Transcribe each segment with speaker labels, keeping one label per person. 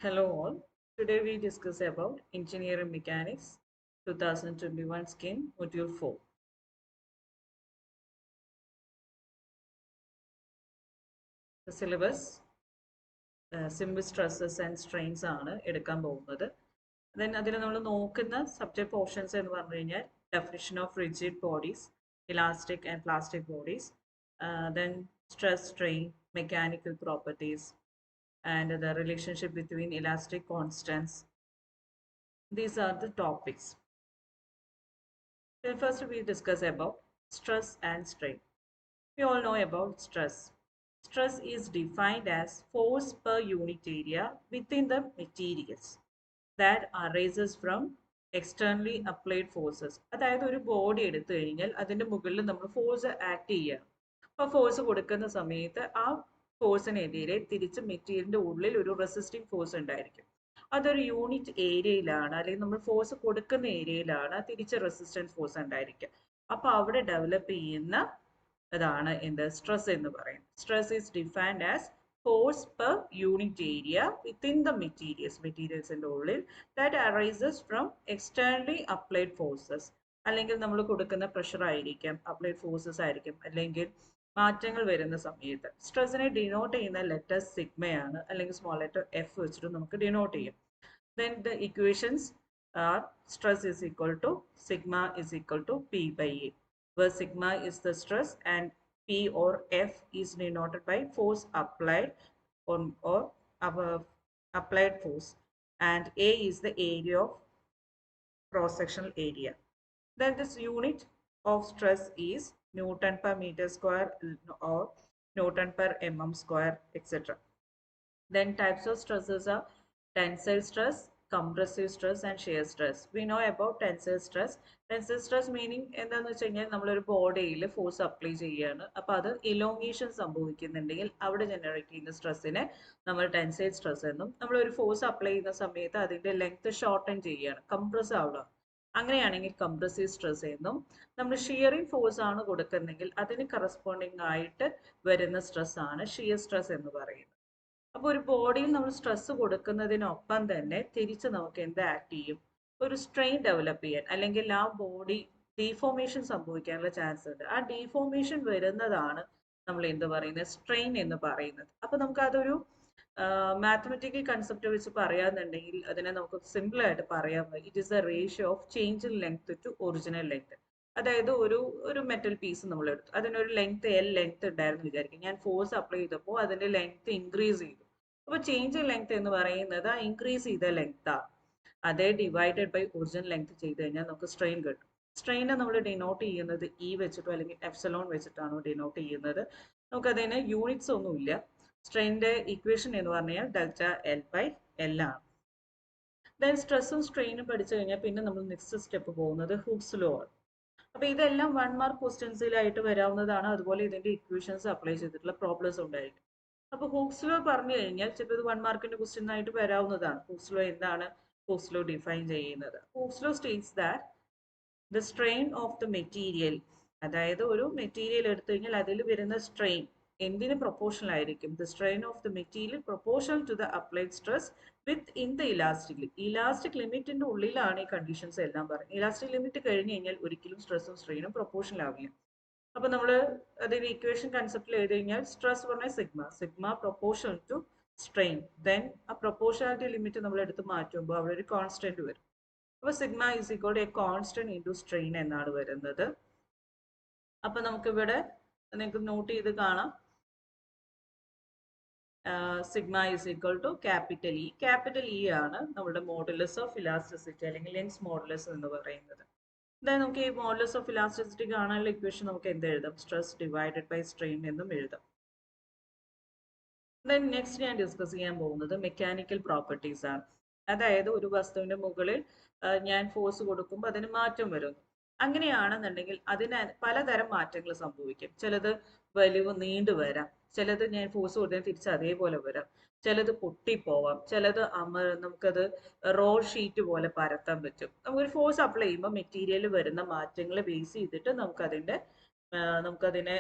Speaker 1: Hello all. Today we discuss about Engineering Mechanics 2021 scheme Module 4. The syllabus simple stresses and strains ആണ് എടുക്കാൻ പോകുന്നത്. Then അതിൽ നമ്മൾ നോക്കുന്ന subject portions എന്ന് പറഞ്ഞു കഴിഞ്ഞാൽ definition of rigid bodies, elastic and plastic bodies, then stress strain, mechanical properties, and the relationship between elastic constants. These are the topics. Then first we discuss about stress and strain. We all know about stress. Stress is defined as force per unit area within the materials that arises from externally applied forces. അതായത് ഒരു body എടുത്തു കഴിഞ്ഞാൽ അതിൻ്റെ മുകളിൽ നമ്മൾ force act ചെയ്യുക. അപ്പോൾ force കൊടുക്കുന്ന സമയത്ത് ആ ഫോഴ്സിനെതിരെ തിരിച്ച് മെറ്റീരിയലിൻ്റെ ഉള്ളിൽ ഒരു റെസിസ്റ്റിംഗ് ഫോഴ്സ് ഉണ്ടായിരിക്കും. അതൊരു യൂണിറ്റ് ഏരിയയിലാണ് അല്ലെങ്കിൽ നമ്മൾ ഫോഴ്സ് കൊടുക്കുന്ന ഏരിയയിലാണ് തിരിച്ച് റെസിസ്റ്റൻസ് ഫോഴ്സ് ഉണ്ടായിരിക്കുക. അപ്പോൾ അവിടെ ഡെവലപ്പ് ചെയ്യുന്ന അതാണ് എന്ത് സ്ട്രെസ് എന്ന് പറയുന്നത്. Stress is defined as force per unit area within the മെറ്റീരിയൽസിൻ്റെ ഉള്ളിൽ that arises from externally applied forces. അല്ലെങ്കിൽ നമ്മൾ കൊടുക്കുന്ന പ്രഷർ ആയിരിക്കാം, അപ്ലൈഡ് ഫോഴ്സസ് ആയിരിക്കും, അല്ലെങ്കിൽ മാറ്റങ്ങൾ വരുന്ന സമയത്ത് സ്ട്രെസ്സിനെ ഡിനോട്ട് ചെയ്യുന്ന ലെറ്റർ സിഗ്മയാണ്, അല്ലെങ്കിൽ സ്മോൾ ലെറ്റർ എഫ് വെച്ചിട്ട് നമുക്ക് ഡിനോട്ട് ചെയ്യും. Then the equations are stress is equal to sigma is equal to P by A, where sigma is the stress and P or F is denoted by force applied or applied force, and A is the area of cross-sectional area. Then this unit of stress is Newton per meter square or Newton per mm square, etc. Then types of stresses are tensile stress, compressive stress and shear stress. We know about tensile stress. Tensile stress meaning എന്താണെന്ന് വെച്ച് കഴിഞ്ഞാൽ നമ്മളൊരു ബോഡിയിൽ force apply ചെയ്യുകയാണ്. അപ്പോൾ അത് elongation സംഭവിക്കുന്നുണ്ടെങ്കിൽ അവിടെ generate ചെയ്യുന്ന സ്ട്രെസ്സിനെ നമ്മൾ ടെൻസൈൽ സ്ട്രെസ് എന്നും, നമ്മളൊരു ഫോഴ്സ് അപ്ലൈ ചെയ്യുന്ന സമയത്ത് അതിൻ്റെ ലെങ്ത് ഷോർട്ടൻ ചെയ്യുകയാണ്, കംപ്രസ് ആവുക, അങ്ങനെയാണെങ്കിൽ കംപ്രസീവ് സ്ട്രെസ് എന്നും, നമ്മൾ ഷിയറിംഗ് ഫോഴ്സ് ആണ് കൊടുക്കുന്നെങ്കിൽ അതിന് കറസ്പോണ്ടിങ് ആയിട്ട് വരുന്ന സ്ട്രെസ് ആണ് ഷിയർ സ്ട്രെസ് എന്ന് പറയുന്നത്. അപ്പോൾ ഒരു ബോഡിയിൽ നമ്മൾ സ്ട്രെസ് കൊടുക്കുന്നതിനൊപ്പം തന്നെ തിരിച്ച് നമുക്ക് എന്ത് ആക്ട് ചെയ്യും, ഒരു സ്ട്രെയിൻ ഡെവലപ്പ് ചെയ്യാൻ, അല്ലെങ്കിൽ ആ ബോഡി ഡീഫോർമേഷൻ സംഭവിക്കാനുള്ള ചാൻസ് ഉണ്ട്. ആ ഡീഫോർമേഷൻ വരുന്നതാണ് നമ്മൾ എന്ത് പറയുന്നത്, സ്ട്രെയിൻ എന്ന് പറയുന്നത്. അപ്പോൾ നമുക്കതൊരു മാത്തമെറ്റിക്കൽ കൺസെപ്റ്റ് വെച്ച് പറയാന്നുണ്ടെങ്കിൽ അതിനെ നമുക്ക് സിമ്പിൾ ആയിട്ട് പറയാൻ പറ്റും. It is the ratio of change in length to original length. അതായത് ഒരു മെറ്റൽ പീസ് നമ്മൾ എടുത്തു, അതിനൊരു ലെങ്ത് എൽ ലെങ്ത് ഉണ്ടായിരുന്നു വിചാരിക്കും. ഞാൻ ഫോഴ്സ് അപ്ലൈ ചെയ്തപ്പോൾ അതിന്റെ ലെങ്ത് ഇൻക്രീസ് ചെയ്തു. അപ്പോൾ ചേഞ്ച് ഇൻ ലെങ്ത് എന്ന് പറയുന്നത് ആ ഇൻക്രീസ് ചെയ്ത ലെങ്താണ്. അതേ ഡിവൈഡഡ് ബൈ ഒറിജിനൽ ലെങ്ത് ചെയ്ത് കഴിഞ്ഞാൽ നമുക്ക് സ്ട്രെയിൻ കിട്ടും. സ്ട്രെയിനെ നമ്മൾ ഡിനോട്ട് ചെയ്യുന്നത് ഇ വെച്ചിട്ടോ അല്ലെങ്കിൽ എപ്സിലോൺ വെച്ചിട്ടാണോ ഡിനോട്ട് ചെയ്യുന്നത്. നമുക്കതിന് യൂണിറ്റ്സ് ഒന്നുമില്ല. സ്ട്രെയിനിന്റെ ഇക്വേഷൻ എന്ന് പറഞ്ഞാൽ ഡെൽറ്റ എൽ ബൈ എൽ ആണ്. ദെൻ സ്ട്രെസ്സും സ്ട്രെയിനും പഠിച്ചു കഴിഞ്ഞാൽ പിന്നെ നമ്മൾ നെക്സ്റ്റ് സ്റ്റെപ്പ് പോകുന്നത് ഹൂക്സ് ലോ ആണ്. അപ്പോൾ ഇതെല്ലാം 1 മാർക്ക് ക്വസ്റ്റ്യൻസിലായിട്ട് വരാവുന്നതാണ്. അതുപോലെ ഇതിന്റെ ഇക്വേഷൻസ് അപ്ലൈ ചെയ്തിട്ടുള്ള പ്രോബ്ലംസ് ഉണ്ടായിരിക്കും. അപ്പോൾ ഹൂക്സ് ലോ പറഞ്ഞു കഴിഞ്ഞാൽ ചിലപ്പോൾ ഇത് 1 മാർക്കിന്റെ ക്വസ്റ്റ്യൻ ആയിട്ട് വരാവുന്നതാണ്. ഹൂക്സ് ലോ എന്താണ്, ഹൂക്സ് ലോ ഡിഫൈൻ ചെയ്യുന്നത്. Hooke's law States that the strain of the material, അതായത് ഒരു മെറ്റീരിയൽ എടുത്തു കഴിഞ്ഞാൽ അതിൽ വരുന്ന സ്ട്രെയിൻ എന്തിന് പ്രൊപ്പോർഷണൽ ആയിരിക്കും, the strain of the material proportional to the applied stress within the elastic limit. Elastic ലിമിറ്റിന്റെ ഉള്ളിലാണ് ഈ കണ്ടീഷൻസ് എല്ലാം പറയുന്നത്. ഇലാസ്റ്റിക് ലിമിറ്റ് കഴിഞ്ഞ് കഴിഞ്ഞാൽ ഒരിക്കലും സ്ട്രെസ്സും സ്ട്രെയിനും പ്രൊപ്പോർഷണൽ ആവില്ല. അപ്പോൾ നമ്മൾ അതിന്റെ ഇക്വേഷൻ കൺസെപ്റ്റിൽ എഴുതി കഴിഞ്ഞാൽ സ്ട്രെസ് പറഞ്ഞാൽ sigma proportional to strain. Then ആ പ്രൊപ്പോർഷണാലിറ്റി ലിമിറ്റ് നമ്മൾ എടുത്ത് മാറ്റുമ്പോൾ അവിടെ ഒരു കോൺസ്റ്റന്റ് വരും. അപ്പോൾ sigma is equal to a constant into strain എന്നാണ് വരുന്നത്. അപ്പോൾ നമുക്കിവിടെ നിങ്ങൾക്ക് നോട്ട് ചെയ്ത് കാണാം, sigma is equal to capital E. Capital E ആണ് നമ്മുടെ മോഡുലസ് ഓഫ് ഇലാസ്റ്റിസിറ്റി അല്ലെങ്കിൽ ലെൻസ് മോഡുലസ് എന്ന് പറയുന്നത്. then നമുക്ക് ഈ മോഡുലസ് ഓഫ് ഇലാസ്റ്റിസിറ്റി കാണാനുള്ള ഇക്വേഷൻ നമുക്ക് എന്ത് എഴുതാം, സ്ട്രെസ് ഡിവൈഡഡ് ബൈ സ്ട്രെയിൻ എന്നും എഴുതാം. then നെക്സ്റ്റ് ഞാൻ ഡിസ്കസ് ചെയ്യാൻ പോകുന്നത് മെക്കാനിക്കൽ പ്രോപ്പർട്ടീസ് ആണ്. അതായത് ഒരു വസ്തുവിന്റെ മുകളിൽ ഞാൻ ഫോഴ്സ് കൊടുക്കുമ്പോൾ അതിന് മാറ്റം വരുന്നു. അങ്ങനെയാണെന്നുണ്ടെങ്കിൽ അതിന് പലതരം മാറ്റങ്ങൾ സംഭവിക്കും. ചിലത് വലിവ് നീണ്ടു വരാം, ചിലത് ഞാൻ ഫോഴ്സ് കൊടുത്താൽ തിരിച്ച് അതേപോലെ വരാം, ചിലത് പൊട്ടിപ്പോവാം, ചിലത് നമുക്കത് റോൾ ഷീറ്റ് പോലെ പരത്താൻ പറ്റും. നമുക്കൊരു ഫോഴ്സ് അപ്ലൈ ചെയ്യുമ്പോൾ മെറ്റീരിയൽ വരുന്ന മാറ്റങ്ങളെ ബേസ് ചെയ്തിട്ട് നമുക്കതിനെ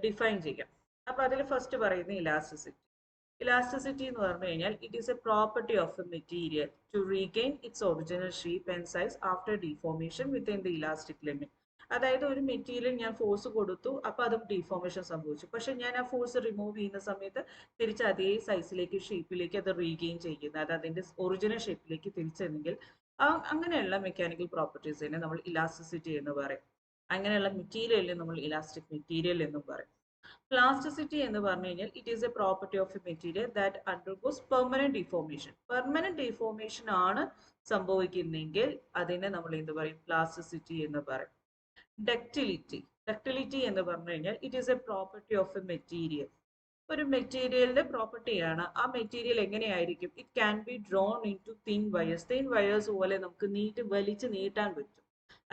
Speaker 1: ഡിഫൈൻ ചെയ്യാം. അപ്പൊ അതിൽ ഫസ്റ്റ് പറയുന്നത് ഇലാസ്റ്റിസിറ്റി. Elasticity എന്ന് പറഞ്ഞു കഴിഞ്ഞാൽ it is a property of a material to regain its original shape and size after deformation within the elastic limit. അതായത് ഒരു മെറ്റീരിയൽ ഞാൻ ഫോഴ്സ് കൊടുത്തു, അപ്പോൾ അതും ഡീഫോർമേഷൻ സംഭവിച്ചു. പക്ഷെ ഞാൻ ആ ഫോഴ്സ് റിമൂവ് ചെയ്യുന്ന സമയത്ത് തിരിച്ച് അതേ സൈസിലേക്ക് ഷേപ്പിലേക്ക് അത് റീഗെയിൻ ചെയ്യുന്നത്, അത് അതിൻ്റെ ഒറിജിനൽ ഷേപ്പിലേക്ക് തിരിച്ചെന്നെങ്കിൽ അങ്ങനെയുള്ള മെക്കാനിക്കൽ പ്രോപ്പർട്ടീസിനെ നമ്മൾ ഇലാസ്റ്റിസിറ്റി എന്ന് പറയും. അങ്ങനെയുള്ള മെറ്റീരിയലിനെ നമ്മൾ ഇലാസ്റ്റിക് മെറ്റീരിയൽ എന്നും പറയും. പ്ലാസ്റ്റിസിറ്റി എന്ന് പറഞ്ഞു കഴിഞ്ഞാൽ it is a property of a material that undergoes permanent deformation. Permanent deformation ആണ് സംഭവിക്കുന്നെങ്കിൽ അതിനെ നമ്മൾ എന്ത് പറയും? പ്ലാസ്റ്റിസിറ്റി എന്ന് പറയും. ഡക്റ്റിലിറ്റി എന്ന് പറഞ്ഞു കഴിഞ്ഞാൽ it is a property of a material. ഒരു മെറ്റീരിയലിന്റെ പ്രോപ്പർട്ടിയാണ്. ആ മെറ്റീരിയൽ എങ്ങനെയായിരിക്കും? It can be drawn into thin wires. Thin wires പോലെ നമുക്ക് വലിച്ചു നീട്ടാൻ പറ്റും.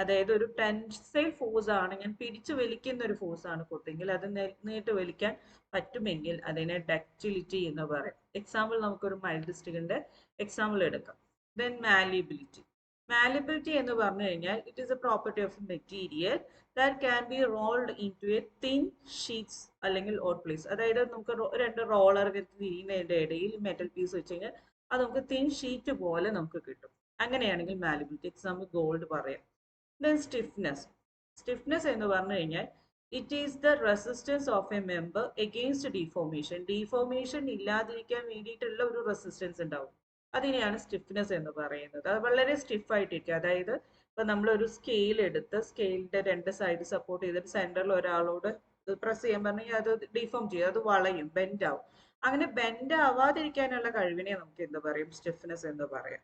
Speaker 1: അതായത് ഒരു ടെൻസൈൽ ഫോഴ്സ് ആണ്, ഞാൻ പിടിച്ചു വലിക്കുന്ന ഒരു ഫോഴ്സ് ആണ് കൊടുത്തെങ്കിൽ അത് നീട്ട് വലിക്കാൻ പറ്റുമെങ്കിൽ അതിനെ ഡക്റ്റിലിറ്റി എന്ന് പറയും. എക്സാമ്പിൾ നമുക്കൊരു മൈൽഡ് സ്റ്റീലിന്റെ എക്സാമ്പിൾ എടുക്കാം. Then malleability. മാലിബിലിറ്റി എന്ന് പറഞ്ഞു കഴിഞ്ഞാൽ it is a property of material that can be rolled into a thin sheets അല്ലെങ്കിൽ ഓട്ട് പ്ലേസ്. അതായത് നമുക്ക് രണ്ട് റോളർ തിരിയുന്നതിൻ്റെ ഇടയിൽ മെറ്റൽ പീസ് വെച്ച് കഴിഞ്ഞാൽ അത് നമുക്ക് തിൻ ഷീറ്റ് പോലെ നമുക്ക് കിട്ടും. അങ്ങനെയാണെങ്കിൽ മാലിബിലിറ്റി. എക്സാമ്പിൾ ഗോൾഡ് പറയാം. Then stiffness. Stiffness എന്ന് പറഞ്ഞു കഴിഞ്ഞാൽ it is the resistance of a member against deformation. Deformation ഇല്ലാതിരിക്കാൻ വേണ്ടിയിട്ടുള്ള ഒരു റെസിസ്റ്റൻസ് ഉണ്ടാവും. അതിനെയാണ് സ്റ്റിഫ്നെസ് എന്ന് പറയുന്നത്. അത് വളരെ സ്റ്റിഫായിട്ടിരിക്കും. അതായത് ഇപ്പൊ നമ്മളൊരു സ്കെയിൽ എടുത്ത് സ്കെയിലിന്റെ രണ്ട് സൈഡ് സപ്പോർട്ട് ചെയ്തിട്ട് സെന്ററിൽ ഒരാളോട് പ്രസ് ചെയ്യാൻ പറഞ്ഞാൽ അത് ഡീഫോം ചെയ്യും, അത് വളയും, ബെൻഡ് ആവും. അങ്ങനെ ബെൻഡ് ആവാതിരിക്കാനുള്ള കഴിവിനെ നമുക്ക് എന്ത് പറയും? സ്റ്റിഫ്നെസ് എന്ന് പറയാം.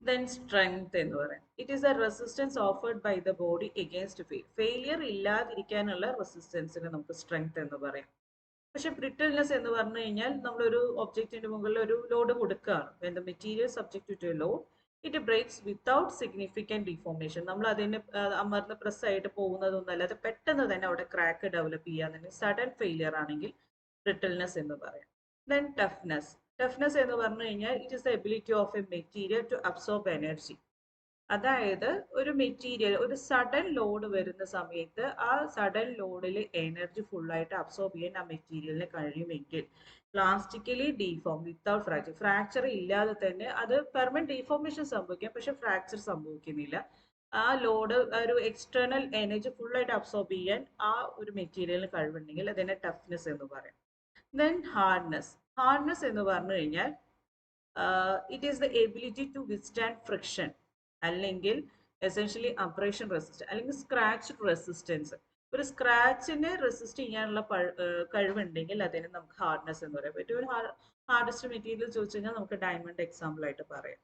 Speaker 1: Then strength എന്ന് പറയാം. It is a resistance offered by the body against failure ഇല്ലാതിരിക്കാനുള്ള റെസിസ്റ്റൻസിനെ നമുക്ക് സ്ട്രെങ്ത് എന്ന് പറയാം. പക്ഷെ ബ്രിട്ടിൽനെസ് എന്ന് പറഞ്ഞു കഴിഞ്ഞാൽ നമ്മളൊരു ഒബ്ജക്റ്റിന്റെ മുകളിൽ ഒരു ലോഡ് കൊടുക്കുകയാണ്. When the material subject to a load it breaks without significant deformation. നമ്മൾ അതിന് അമർന്ന് പ്രസ് ആയിട്ട് പോകുന്നതൊന്നും അല്ലാതെ പെട്ടെന്ന് തന്നെ അവിടെ ക്രാക്ക് ഡെവലപ്പ് ചെയ്യാൻ സഡൻ ഫെയിലിയർ ആണെങ്കിൽ ബ്രിട്ടിൽനെസ് എന്ന് പറയാം. Then toughness. ടഫ്നെസ് എന്ന് പറഞ്ഞു കഴിഞ്ഞാൽ it is the ability of a material to absorb energy. അതായത് ഒരു മെറ്റീരിയൽ ഒരു സഡൻ ലോഡ് വരുന്ന സമയത്ത് ആ സഡൻ ലോഡിൽ എനർജി ഫുള്ളായിട്ട് അബ്സോർബ് ചെയ്യാൻ ആ മെറ്റീരിയലിന് കഴിയുമെങ്കിൽ plastically deform without fracture. Fracture ഇല്ലാതെ തന്നെ അത് പെർമനന്റ് ഡീഫോർമേഷൻ സംഭവിക്കാം, പക്ഷെ ഫ്രാക്ചർ സംഭവിക്കുന്നില്ല. ആ ലോഡ് ഒരു എക്സ്റ്റേണൽ എനർജി ഫുള്ളായിട്ട് അബ്സോർബ് ചെയ്യാൻ ആ ഒരു മെറ്റീരിയലിന് കഴിവുണ്ടെങ്കിൽ അതിനെ ടഫ്നെസ് എന്ന് പറയും. Then hardness. ഹാർഡ്നെസ് എന്ന് പറഞ്ഞു കഴിഞ്ഞാൽ it is the ability to withstand friction അല്ലെങ്കിൽ എസെൻഷ്യലി അബ്രേഷൻ റെസിസ്റ്റൻസ് അല്ലെങ്കിൽ സ്ക്രാച്ച് റെസിസ്റ്റൻസ്. ഒരു സ്ക്രാച്ചിനെ റെസിസ്റ്റ് ചെയ്യാനുള്ള കഴിവുണ്ടെങ്കിൽ അതിന് നമുക്ക് ഹാർഡ്നെസ് എന്ന് പറയാം. ഏറ്റവും ഹാർഡസ്റ്റ് മെറ്റീരിയൽ ചോദിച്ചു കഴിഞ്ഞാൽ നമുക്ക് ഡയമണ്ട് എക്സാമ്പിൾ ആയിട്ട് പറയാം.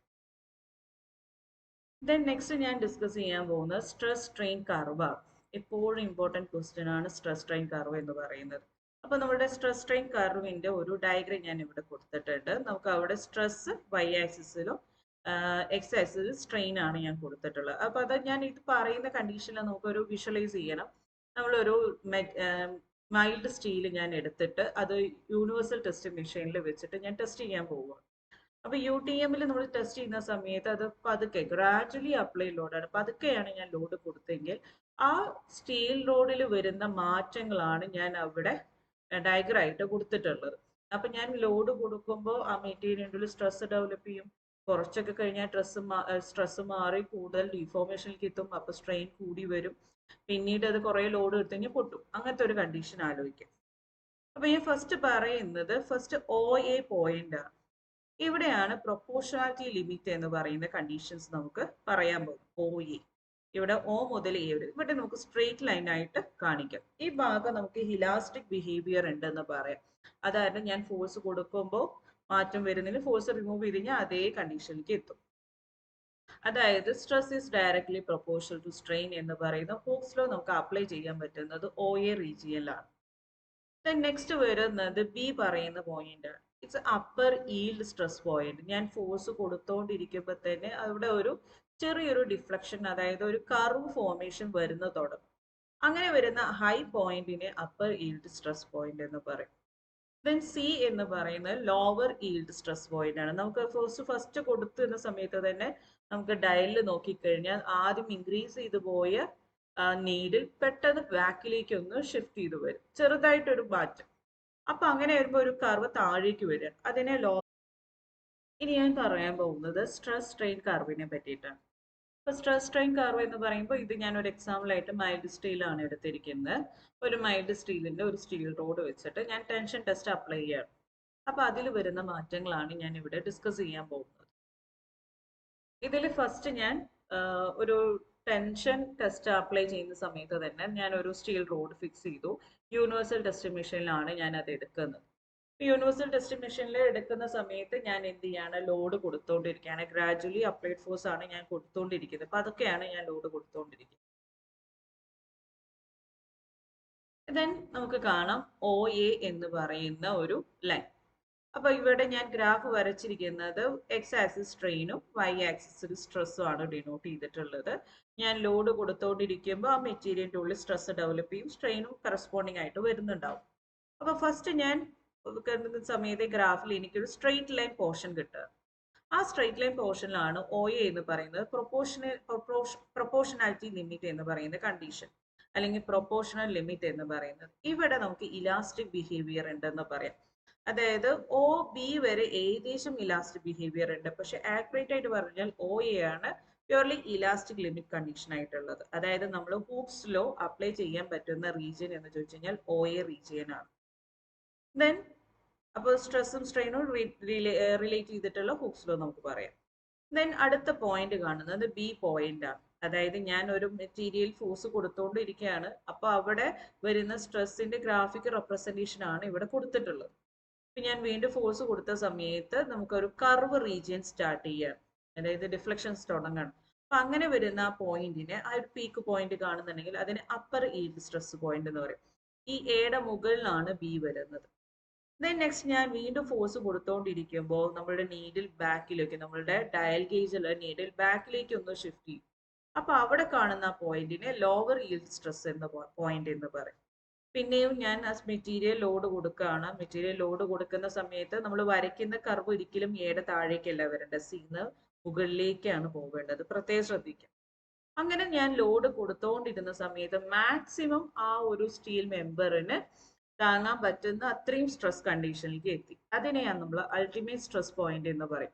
Speaker 1: ദെൻ നെക്സ്റ്റ് ഞാൻ ഡിസ്കസ് ചെയ്യാൻ പോകുന്നത് സ്ട്രെസ് സ്ട്രെയിൻ കർവ്. എപ്പോഴും ഇമ്പോർട്ടൻറ്റ് ക്വസ്റ്റ്യൻ ആണ് സ്ട്രെസ് സ്ട്രെയിൻ കർവ് എന്ന് പറയുന്നത്. അപ്പോൾ നമ്മുടെ സ്ട്രെസ് സ്ട്രെയിൻ കർവിൻ്റെ ഒരു ഡയഗ്രം ഞാൻ ഇവിടെ കൊടുത്തിട്ടുണ്ട്. നമുക്ക് അവിടെ സ്ട്രെസ് വൈ ആക്സിസിലും എക്സ് ആക്സിസിൽ സ്ട്രെയിൻ ആണ് ഞാൻ കൊടുത്തിട്ടുള്ളത്. അപ്പോൾ അത് ഞാൻ ഇത് പറയുന്ന കണ്ടീഷനിൽ നമുക്കൊരു വിഷ്വലൈസ് ചെയ്യണം. നമ്മളൊരു മൈൽഡ് സ്റ്റീൽ ഞാൻ എടുത്തിട്ട് അത് യൂണിവേഴ്സൽ ടെസ്റ്റ് മെഷീനിൽ വെച്ചിട്ട് ഞാൻ ടെസ്റ്റ് ചെയ്യാൻ പോവുക. അപ്പോൾ UTM നമ്മൾ ടെസ്റ്റ് ചെയ്യുന്ന സമയത്ത് അത് പതുക്കെ ഗ്രാജുവലി അപ്ലൈ ലോഡാണ്. പതുക്കെയാണ് ഞാൻ ലോഡ് കൊടുത്തെങ്കിൽ ആ സ്റ്റീൽ റോഡിൽ വരുന്ന മാറ്റങ്ങളാണ് ഞാൻ അവിടെ ഡയഗ്രായിട്ട് കൊടുത്തിട്ടുള്ളത്. അപ്പം ഞാൻ ലോഡ് കൊടുക്കുമ്പോൾ ആ മെറ്റീരിയലിൽ സ്ട്രെസ് ഡെവലപ്പ് ചെയ്യും. കുറച്ചൊക്കെ കഴിഞ്ഞാൽ സ്ട്രെസ് മാറി കൂടുതൽ ഡീഫോർമേഷനിലേക്ക് എത്തും. അപ്പോൾ സ്ട്രെയിൻ കൂടി വരും. പിന്നീട് അത് കുറേ ലോഡ് എടുത്തു കഴിഞ്ഞാൽ പൊട്ടും. അങ്ങനത്തെ ഒരു കണ്ടീഷൻ ആലോചിക്കും. അപ്പോൾ ഞാൻ ഫസ്റ്റ് പറയുന്നത് OA പോയിന്റ് ആണ്. ഇവിടെയാണ് പ്രൊപ്പോർഷണാലിറ്റി ലിമിറ്റ് എന്ന് പറയുന്ന കണ്ടീഷൻസ് നമുക്ക് പറയാൻ പോകും. OA ഇവിടെ O മുതൽ A വരെ ഇവിടെ നമുക്ക് സ്ട്രെയിറ്റ് ലൈൻ ആയിട്ട് കാണിക്കാം. ഈ ഭാഗം നമുക്ക് ഇലാസ്റ്റിക് ബിഹേവിയർ ഉണ്ടെന്ന് പറയാം. അതായത് ഞാൻ ഫോഴ്സ് കൊടുക്കുമ്പോൾ മാറ്റം വരുന്നതിന് ഫോഴ്സ് റിമൂവ് ചെയ്ത് കഴിഞ്ഞാൽ അതേ കണ്ടീഷനിലേക്ക് എത്തും. അതായത് stress is directly proportional to strain എന്ന് പറയുന്ന ഹൂക്സ് ലോ നമുക്ക് അപ്ലൈ ചെയ്യാൻ പറ്റുന്നത് OA റീജിയനിലാണ്. നെക്സ്റ്റ് വരുന്നത് B പറയുന്ന പോയിന്റ് ആണ്. It's upper yield stress point. ഞാൻ ഫോഴ്സ് കൊടുത്തോണ്ടിരിക്കുമ്പോൾ തന്നെ അവിടെ ഒരു ചെറിയൊരു ഡിഫ്ലക്ഷൻ, അതായത് ഒരു കർവ് ഫോർമേഷൻ വരുന്ന തുടങ്ങും. അങ്ങനെ വരുന്ന ഹൈ പോയിന്റിനെ അപ്പർ ഈൽഡ് സ്ട്രെസ് പോയിന്റ് എന്ന് പറയും. ദെൻ C എന്ന് പറയുന്നത് ലോവർ ഈൽഡ് സ്ട്രെസ് പോയിന്റ് ആണ്. നമുക്ക് ഫസ്റ്റ് കൊടുത്തുന്ന സമയത്ത് തന്നെ നമുക്ക് ഡയലിൽ നോക്കിക്കഴിഞ്ഞാൽ ആദ്യം ഇൻക്രീസ് ചെയ്തു പോയ നീഡിൽ പെട്ടെന്ന് ബാക്കിലേക്ക് ഒന്ന് ഷിഫ്റ്റ് ചെയ്തു വരും, ചെറുതായിട്ടൊരു മാറ്റം. അപ്പൊ അങ്ങനെ വരുമ്പോൾ ഒരു കർവ് താഴേക്ക് വരിക, അതിനെ ലോ. ഇനി ഞാൻ പറയാൻ പോകുന്നത് സ്ട്രെസ് സ്ട്രെയിൻ കർവിനെ പറ്റിയിട്ടാണ്. ഇപ്പൊ സ്ട്രെസ് സ്ട്രെയിൻ കർവ് എന്ന് പറയുമ്പോൾ ഇത് ഞാൻ ഒരു എക്സാമ്പിൾ ആയിട്ട് മൈൽഡ് സ്റ്റീലാണ് എടുത്തിരിക്കുന്നത്. ഒരു മൈൽഡ് സ്റ്റീലിന്റെ ഒരു സ്റ്റീൽ റോഡ് വെച്ചിട്ട് ഞാൻ ടെൻഷൻ ടെസ്റ്റ് അപ്ലൈ ചെയ്യാണ്. അപ്പൊ അതിൽ വരുന്ന മാറ്റങ്ങളാണ് ഞാൻ ഇവിടെ ഡിസ്കസ് ചെയ്യാൻ പോകുന്നത്. ഇതിൽ ഫസ്റ്റ് ഞാൻ ഒരു ടെൻഷൻ ടെസ്റ്റ് അപ്ലൈ ചെയ്യുന്ന സമയത്ത് തന്നെ ഞാൻ ഒരു സ്റ്റീൽ റോഡ് ഫിക്സ് ചെയ്തു. യൂണിവേഴ്സൽ ടെസ്റ്റ് മെഷീനിലാണ് ഞാൻ അത് എടുക്കുന്നത്. യൂണിവേഴ്സൽ ടെസ്റ്റ് മെഷീനിൽ എടുക്കുന്ന സമയത്ത് ഞാൻ എന്ത് ചെയ്യാണ്, ലോഡ് കൊടുത്തോണ്ടിരിക്കുകയാണ്. ഗ്രാജുവലി അപ്ലൈഡ് ഫോഴ്സ് ആണ് ഞാൻ കൊടുത്തോണ്ടിരിക്കുന്നത്. അപ്പൊ അതൊക്കെയാണ് ഞാൻ ലോഡ് കൊടുത്തോണ്ടിരിക്കുന്നത്. ദെൻ നമുക്ക് കാണാം OA എന്ന് പറയുന്ന ഒരു ലൈൻ. അപ്പൊ ഇവിടെ ഞാൻ ഗ്രാഫ് വരച്ചിരിക്കുന്നത് എക്സ് ആക്സിസ് സ്ട്രെയിനും വൈ ആക്സിസിൽ സ്ട്രെസ്സും ആണ് ഡിനോട്ട് ചെയ്തിട്ടുള്ളത്. ഞാൻ ലോഡ് കൊടുത്തോണ്ടിരിക്കുമ്പോൾ ആ മെറ്റീരിയലിന്റെ ഉള്ളിൽ സ്ട്രെസ് ഡെവലപ്പ് ചെയ്യും, സ്ട്രെയിനും കറസ്പോണ്ടിങ് ആയിട്ട് വരുന്നുണ്ടാവും. അപ്പൊ ഫസ്റ്റ് ഞാൻ സമയത്ത് ഗ്രാഫിൽ എനിക്കൊരു സ്ട്രെയിറ്റ് ലൈൻ പോർഷൻ കിട്ടുക. ആ സ്ട്രെയിറ്റ് ലൈൻ പോർഷനിലാണ് OA എന്ന് പറയുന്നത് പ്രൊപ്പോർഷണാലിറ്റി ലിമിറ്റ് എന്ന് പറയുന്ന കണ്ടീഷൻ, അല്ലെങ്കിൽ പ്രൊപ്പോർഷണൽ ലിമിറ്റ് എന്ന് പറയുന്നത്. ഇവിടെ നമുക്ക് ഇലാസ്റ്റിക് ബിഹേവിയർ ഉണ്ടെന്ന് പറയാം. അതായത് OB വരെ ഏകദേശം ഇലാസ്റ്റിക് ബിഹേവിയർ ഉണ്ട്, പക്ഷെ ആക്യുറേറ്റ് ആയിട്ട് പറഞ്ഞാൽ OA ആണ് പ്യൂർലി ഇലാസ്റ്റിക് ലിമിറ്റ് കണ്ടീഷൻ ആയിട്ടുള്ളത്. അതായത് നമ്മൾ ഹൂക്സ് ലോ അപ്ലൈ ചെയ്യാൻ പറ്റുന്ന റീജിയൻ എന്ന് ചോദിച്ചു കഴിഞ്ഞാൽ OA റീജിയൻ ആണ്. ദെൻ അപ്പോൾ സ്ട്രെസ്സും സ്ട്രെയിനും റിലേറ്റ് ചെയ്തിട്ടുള്ള ഹൂക്സ് ലോ നമുക്ക് പറയാം. ദെൻ അടുത്ത പോയിന്റ് കാണുന്നത് B പോയിന്റ് ആണ്. അതായത് ഞാൻ ഒരു മെറ്റീരിയൽ ഫോഴ്സ് കൊടുത്തുകൊണ്ടിരിക്കുകയാണ്. അപ്പൊ അവിടെ വരുന്ന സ്ട്രെസ്സിന്റെ ഗ്രാഫിക് റെപ്രസെന്റേഷൻ ആണ് ഇവിടെ കൊടുത്തിട്ടുള്ളത്. ഇപ്പൊ ഞാൻ വീണ്ടും ഫോഴ്സ് കൊടുത്ത സമയത്ത് നമുക്കൊരു കർവ് റീജിയൻ സ്റ്റാർട്ട് ചെയ്യാം, അതായത് ഡിഫ്ലക്ഷൻസ് തുടങ്ങണം. അപ്പൊ അങ്ങനെ വരുന്ന ആ പോയിന്റിനെ, ആ ഒരു പീക്ക് പോയിന്റ് കാണുന്നുണ്ടെങ്കിൽ അതിന് അപ്പർ ഈൽഡ് സ്ട്രെസ് പോയിന്റ് എന്ന് പറയും. ഈ എയുടെ മുകളിലാണ് B വരുന്നത്. ദെൻ നെക്സ്റ്റ് ഞാൻ വീണ്ടും ഫോഴ്സ് കൊടുത്തോണ്ടിരിക്കുമ്പോൾ നമ്മളുടെ നീഡിൽ ബാക്കിലേക്ക്, നമ്മളുടെ ഡയൽ ഗേജിൽ നീഡിൽ ബാക്കിലേക്ക് ഒന്ന് ഷിഫ്റ്റ് ചെയ്യും. അപ്പൊ അവിടെ കാണുന്ന പോയിന്റിനെ ലോവർ ഈൽഡ് സ്ട്രെസ് എന്ന പോയിന്റ് എന്ന് പറയും. പിന്നെയും ഞാൻ ആ മെറ്റീരിയൽ ലോഡ് കൊടുക്കുകയാണ്. മെറ്റീരിയൽ ലോഡ് കൊടുക്കുന്ന സമയത്ത് നമ്മൾ വരയ്ക്കുന്ന കർവ് ഒരിക്കലും എയുടെ താഴേക്കല്ല വരേണ്ടത്, സിന്ന് മുകളിലേക്കാണ് പോകേണ്ടത്. പ്രത്യേകം ശ്രദ്ധിക്കാം. അങ്ങനെ ഞാൻ ലോഡ് കൊടുത്തോണ്ടിരുന്ന സമയത്ത് മാക്സിമം ആ ഒരു സ്റ്റീൽ മെമ്പറിന് താങ്ങാൻ പറ്റുന്ന അത്രയും സ്ട്രെസ് കണ്ടീഷനിലേക്ക് എത്തി. അതിനെയാണ് നമ്മൾ അൾട്ടിമേറ്റ് സ്ട്രെസ് പോയിന്റ് എന്ന് പറയും.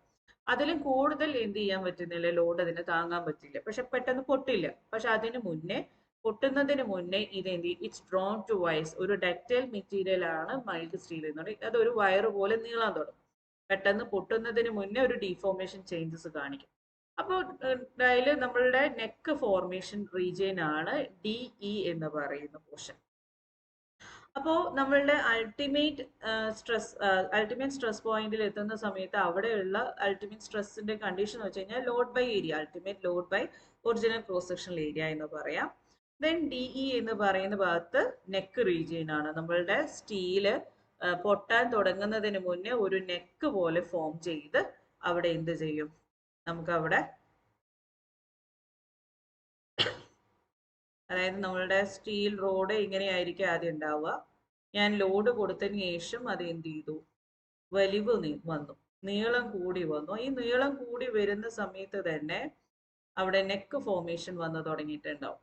Speaker 1: അതിലും കൂടുതൽ എന്ത് ചെയ്യാൻ പറ്റുന്നില്ല, ലോഡ് അതിന് താങ്ങാൻ പറ്റില്ല, പക്ഷെ പെട്ടെന്ന് പൊട്ടില്ല. പക്ഷെ അതിന് മുന്നേ, പൊട്ടുന്നതിന് മുന്നേ ഇറ്റ്സ് ഡ്രോൺ ടു വൈസ്, ഒരു ഡക്റ്റൈൽ മെറ്റീരിയൽ ആണ് മൈൽഡ് സ്റ്റീൽ എന്ന് പറയുന്നത്. അതൊരു വയറ് പോലെ നീളാൻ തുടങ്ങും. പെട്ടെന്ന് പൊട്ടുന്നതിന് മുന്നേ ഒരു ഡീഫോർമേഷൻ ചേഞ്ചസ് കാണിക്കും. അപ്പോൾ അതിൽ നമ്മളുടെ നെക്ക് ഫോർമേഷൻ റീജിയൻ ആണ് DE എന്ന് പറയുന്ന പോർഷൻ. അപ്പോൾ നമ്മളുടെ അൾട്ടിമേറ്റ് സ്ട്രെസ് പോയിന്റിൽ എത്തുന്ന സമയത്ത് അവിടെയുള്ള അൾട്ടിമേറ്റ് സ്ട്രെസ്സിന്റെ കണ്ടീഷൻ എന്ന് വെച്ച് കഴിഞ്ഞാൽ load by area, ultimate load by original cross sectional area എന്ന് പറയാം. ദെൻ DE എന്ന് പറയുന്ന ഭാഗത്ത് നെക്ക് റീജിയൻ ആണ്. നമ്മളുടെ സ്റ്റീല് പൊട്ടാൻ തുടങ്ങുന്നതിന് മുന്നേ ഒരു നെക്ക് പോലെ ഫോം ചെയ്ത് അവിടെ എന്ത് ചെയ്യും, നമുക്ക് അവിടെ, അതായത് നമ്മളുടെ സ്റ്റീൽ റോഡ് ഇങ്ങനെയായിരിക്കും ആദ്യം ഉണ്ടാവുക. ഞാൻ ലോഡ് കൊടുത്തതിന് ശേഷം അത് എന്ത് ചെയ്തു, വലിവ് വന്നു, നീളം കൂടി വന്നു. ഈ നീളം കൂടി വരുന്ന സമയത്ത് തന്നെ അവിടെ നെക്ക് ഫോർമേഷൻ വന്ന് തുടങ്ങിയിട്ടുണ്ടാവും.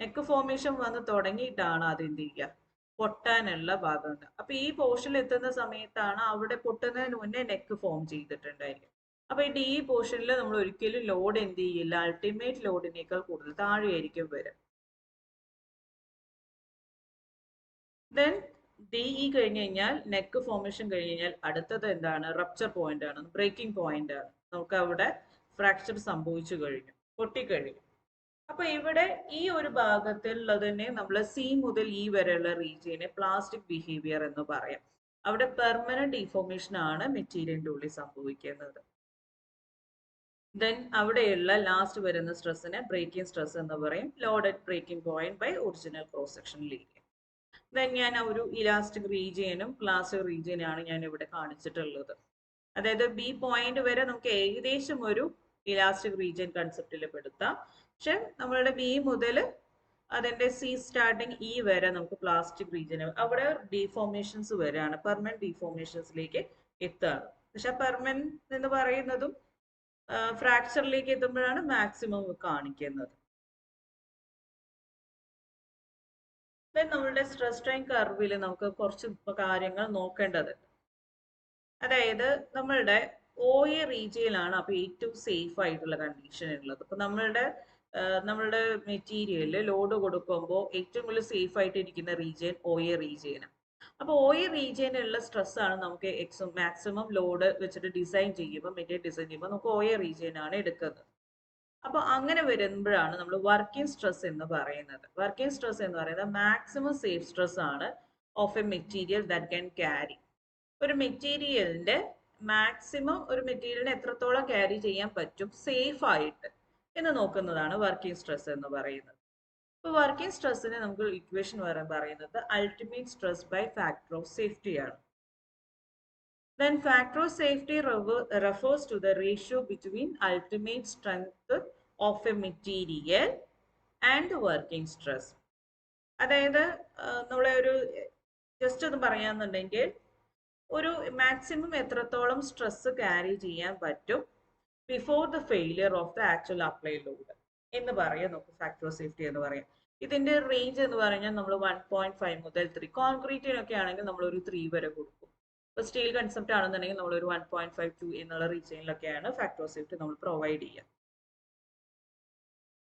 Speaker 1: നെക്ക് ഫോർമേഷൻ വന്ന് തുടങ്ങിയിട്ടാണ് അത് എന്ത് ചെയ്യുക, പൊട്ടാനുള്ള ഭാഗമുണ്ട്. അപ്പൊ ഈ പോർഷനിൽ എത്തുന്ന സമയത്താണ് അവിടെ പൊട്ടുന്നതിന് മുന്നേ നെക്ക് ഫോം ചെയ്തിട്ടുണ്ടായിരിക്കും. അപ്പൊ ഈ DE പോർഷനിൽ നമ്മൾ ഒരിക്കലും ലോഡ് എന്ത് ചെയ്യില്ല, അൾട്ടിമേറ്റ് ലോഡിനേക്കാൾ കൂടുതൽ താഴെയായിരിക്കും വരിക. ദെൻ DE കഴിഞ്ഞ് കഴിഞ്ഞാൽ, നെക്ക് ഫോർമേഷൻ കഴിഞ്ഞ് കഴിഞ്ഞാൽ അടുത്തത് എന്താണ്, റപ്ചർ പോയിന്റ് ആണ്, ബ്രേക്കിംഗ് പോയിന്റ് ആണ്. നമുക്ക് അവിടെ ഫ്രാക്ചർ സംഭവിച്ചു കഴിഞ്ഞു, പൊട്ടിക്കഴിഞ്ഞു. അപ്പൊ ഇവിടെ ഈ ഒരു ഭാഗത്തുള്ളതിനെ നമ്മൾ C മുതൽ E വരെയുള്ള റീജിയനെ പ്ലാസ്റ്റിക് ബിഹേവിയർ എന്ന് പറയാം. അവിടെ പെർമനന്റ് ഡീഫോർമേഷൻ ആണ് മെറ്റീരിയലിന്റെ ഉള്ളിൽ സംഭവിക്കുന്നത്. ദെൻ അവിടെയുള്ള ലാസ്റ്റ് വരുന്ന സ്ട്രെസ്സിനെ ബ്രേക്കിംഗ് സ്ട്രെസ് എന്ന് പറയും. Loaded breaking point by original cross sectional area. Then ഞാൻ ഒരു ഇലാസ്റ്റിക് റീജിയനും പ്ലാസ്റ്റിക് റീജിയനാണ് ഞാൻ ഇവിടെ കാണിച്ചിട്ടുള്ളത്. അതായത് B പോയിന്റ് വരെ നമുക്ക് ഏകദേശം ഒരു ഇലാസ്റ്റിക് റീജിയൻ കൺസെപ്റ്റിൽ പെടുത്താം. പക്ഷെ നമ്മളുടെ B മുതൽ അതിന്റെ C സ്റ്റാർട്ടിങ് E വരെ നമുക്ക് പ്ലാസ്റ്റിക് റീജിയൻ, അവിടെ ഡീഫോർമേഷൻസ് വരെയാണ്, പെർമനന്റ് ഡീഫോർമേഷൻസിലേക്ക് എത്തുകയാണ്. പക്ഷെ പെർമനന്റ് എന്ന് പറയുന്നതും ഫ്രാക്ചറിലേക്ക് എത്തുമ്പോഴാണ് മാക്സിമം കാണിക്കുന്നത്. ദെൻ നമ്മളുടെ സ്ട്രെസ് സ്ട്രെയിൻ കർവിൽ നമുക്ക് കുറച്ച് കാര്യങ്ങൾ നോക്കേണ്ടതുണ്ട്. അതായത് നമ്മളുടെ OA റീജിയനിലാണ് അപ്പോൾ ഏറ്റവും സേഫ് ആയിട്ടുള്ള കണ്ടീഷൻ ഉള്ളത്. അപ്പോൾ നമ്മളുടെ മെറ്റീരിയലിൽ ലോഡ് കൊടുക്കുമ്പോൾ ഏറ്റവും കൂടുതൽ സേഫ് ആയിട്ട് ഇരിക്കുന്ന റീജിയൻ OA റീജിയനാണ്. അപ്പോൾ OA റീജിയനിലുള്ള സ്ട്രെസ് ആണ് നമുക്ക് മാക്സിമം ലോഡ് വെച്ചിട്ട് ഡിസൈൻ ചെയ്യുമ്പോൾ മെറ്റീരിയൽ ഡിസൈൻ ചെയ്യുമ്പോൾ നമുക്ക് OA റീജിയനാണ് എടുക്കുന്നത്. അപ്പോൾ അങ്ങനെ വരുമ്പോഴാണ് നമ്മൾ വർക്കിംഗ് സ്ട്രെസ് എന്ന് പറയുന്നത്. വർക്കിംഗ് സ്ട്രെസ് എന്ന് പറയുന്നത് മാക്സിമം സേഫ് സ്ട്രെസ് ആണ് of a material that can carry. ഒരു മെറ്റീരിയലിന്റെ ഒരു മെറ്റീരിയലിനെ എത്രത്തോളം ക്യാരി ചെയ്യാൻ പറ്റും സേഫ് ആയിട്ട് എന്ന് നോക്കുന്നതാണ് വർക്കിംഗ് സ്ട്രെസ് എന്ന് പറയുന്നത്. ഇപ്പോൾ വർക്കിംഗ് സ്ട്രെസ്സിന് നമുക്ക് ഇക്വേഷൻ പറയുന്നത് ultimate stress by factor of safety ആണ്. Then factor of safety refers to the ratio between ultimate strength of a material and the working stress. അതായത് നമ്മളെ ഒരു ജസ്റ്റ് ഒന്ന് പറയാന്നുണ്ടെങ്കിൽ ഒരു മാക്സിമം എത്രത്തോളം സ്ട്രെസ് ക്യാരി ചെയ്യാൻ പറ്റും before the failure of the actual apply load എന്ന് പറയാം നമുക്ക് ഫാക്ടർ ഓഫ് സേഫ്റ്റി എന്ന് പറയാം. ഇതിന്റെ റേഞ്ച് എന്ന് പറഞ്ഞാൽ നമ്മൾ 1.5 മുതൽ 3, കോൺക്രീറ്റിനൊക്കെ ആണെങ്കിൽ നമ്മൾ ഒരു 3 വരെ കൊടുക്കും. ഇപ്പോൾ സ്റ്റീൽ കൺസെപ്റ്റ് ആണെന്നുണ്ടെങ്കിൽ നമ്മൾ ഒരു 1.5 2 എന്നുള്ള റീജിയനിലൊക്കെയാണ് ഫാക്ടർ ഓഫ് സേഫ്റ്റി നമ്മൾ പ്രൊവൈഡ് ചെയ്യുക.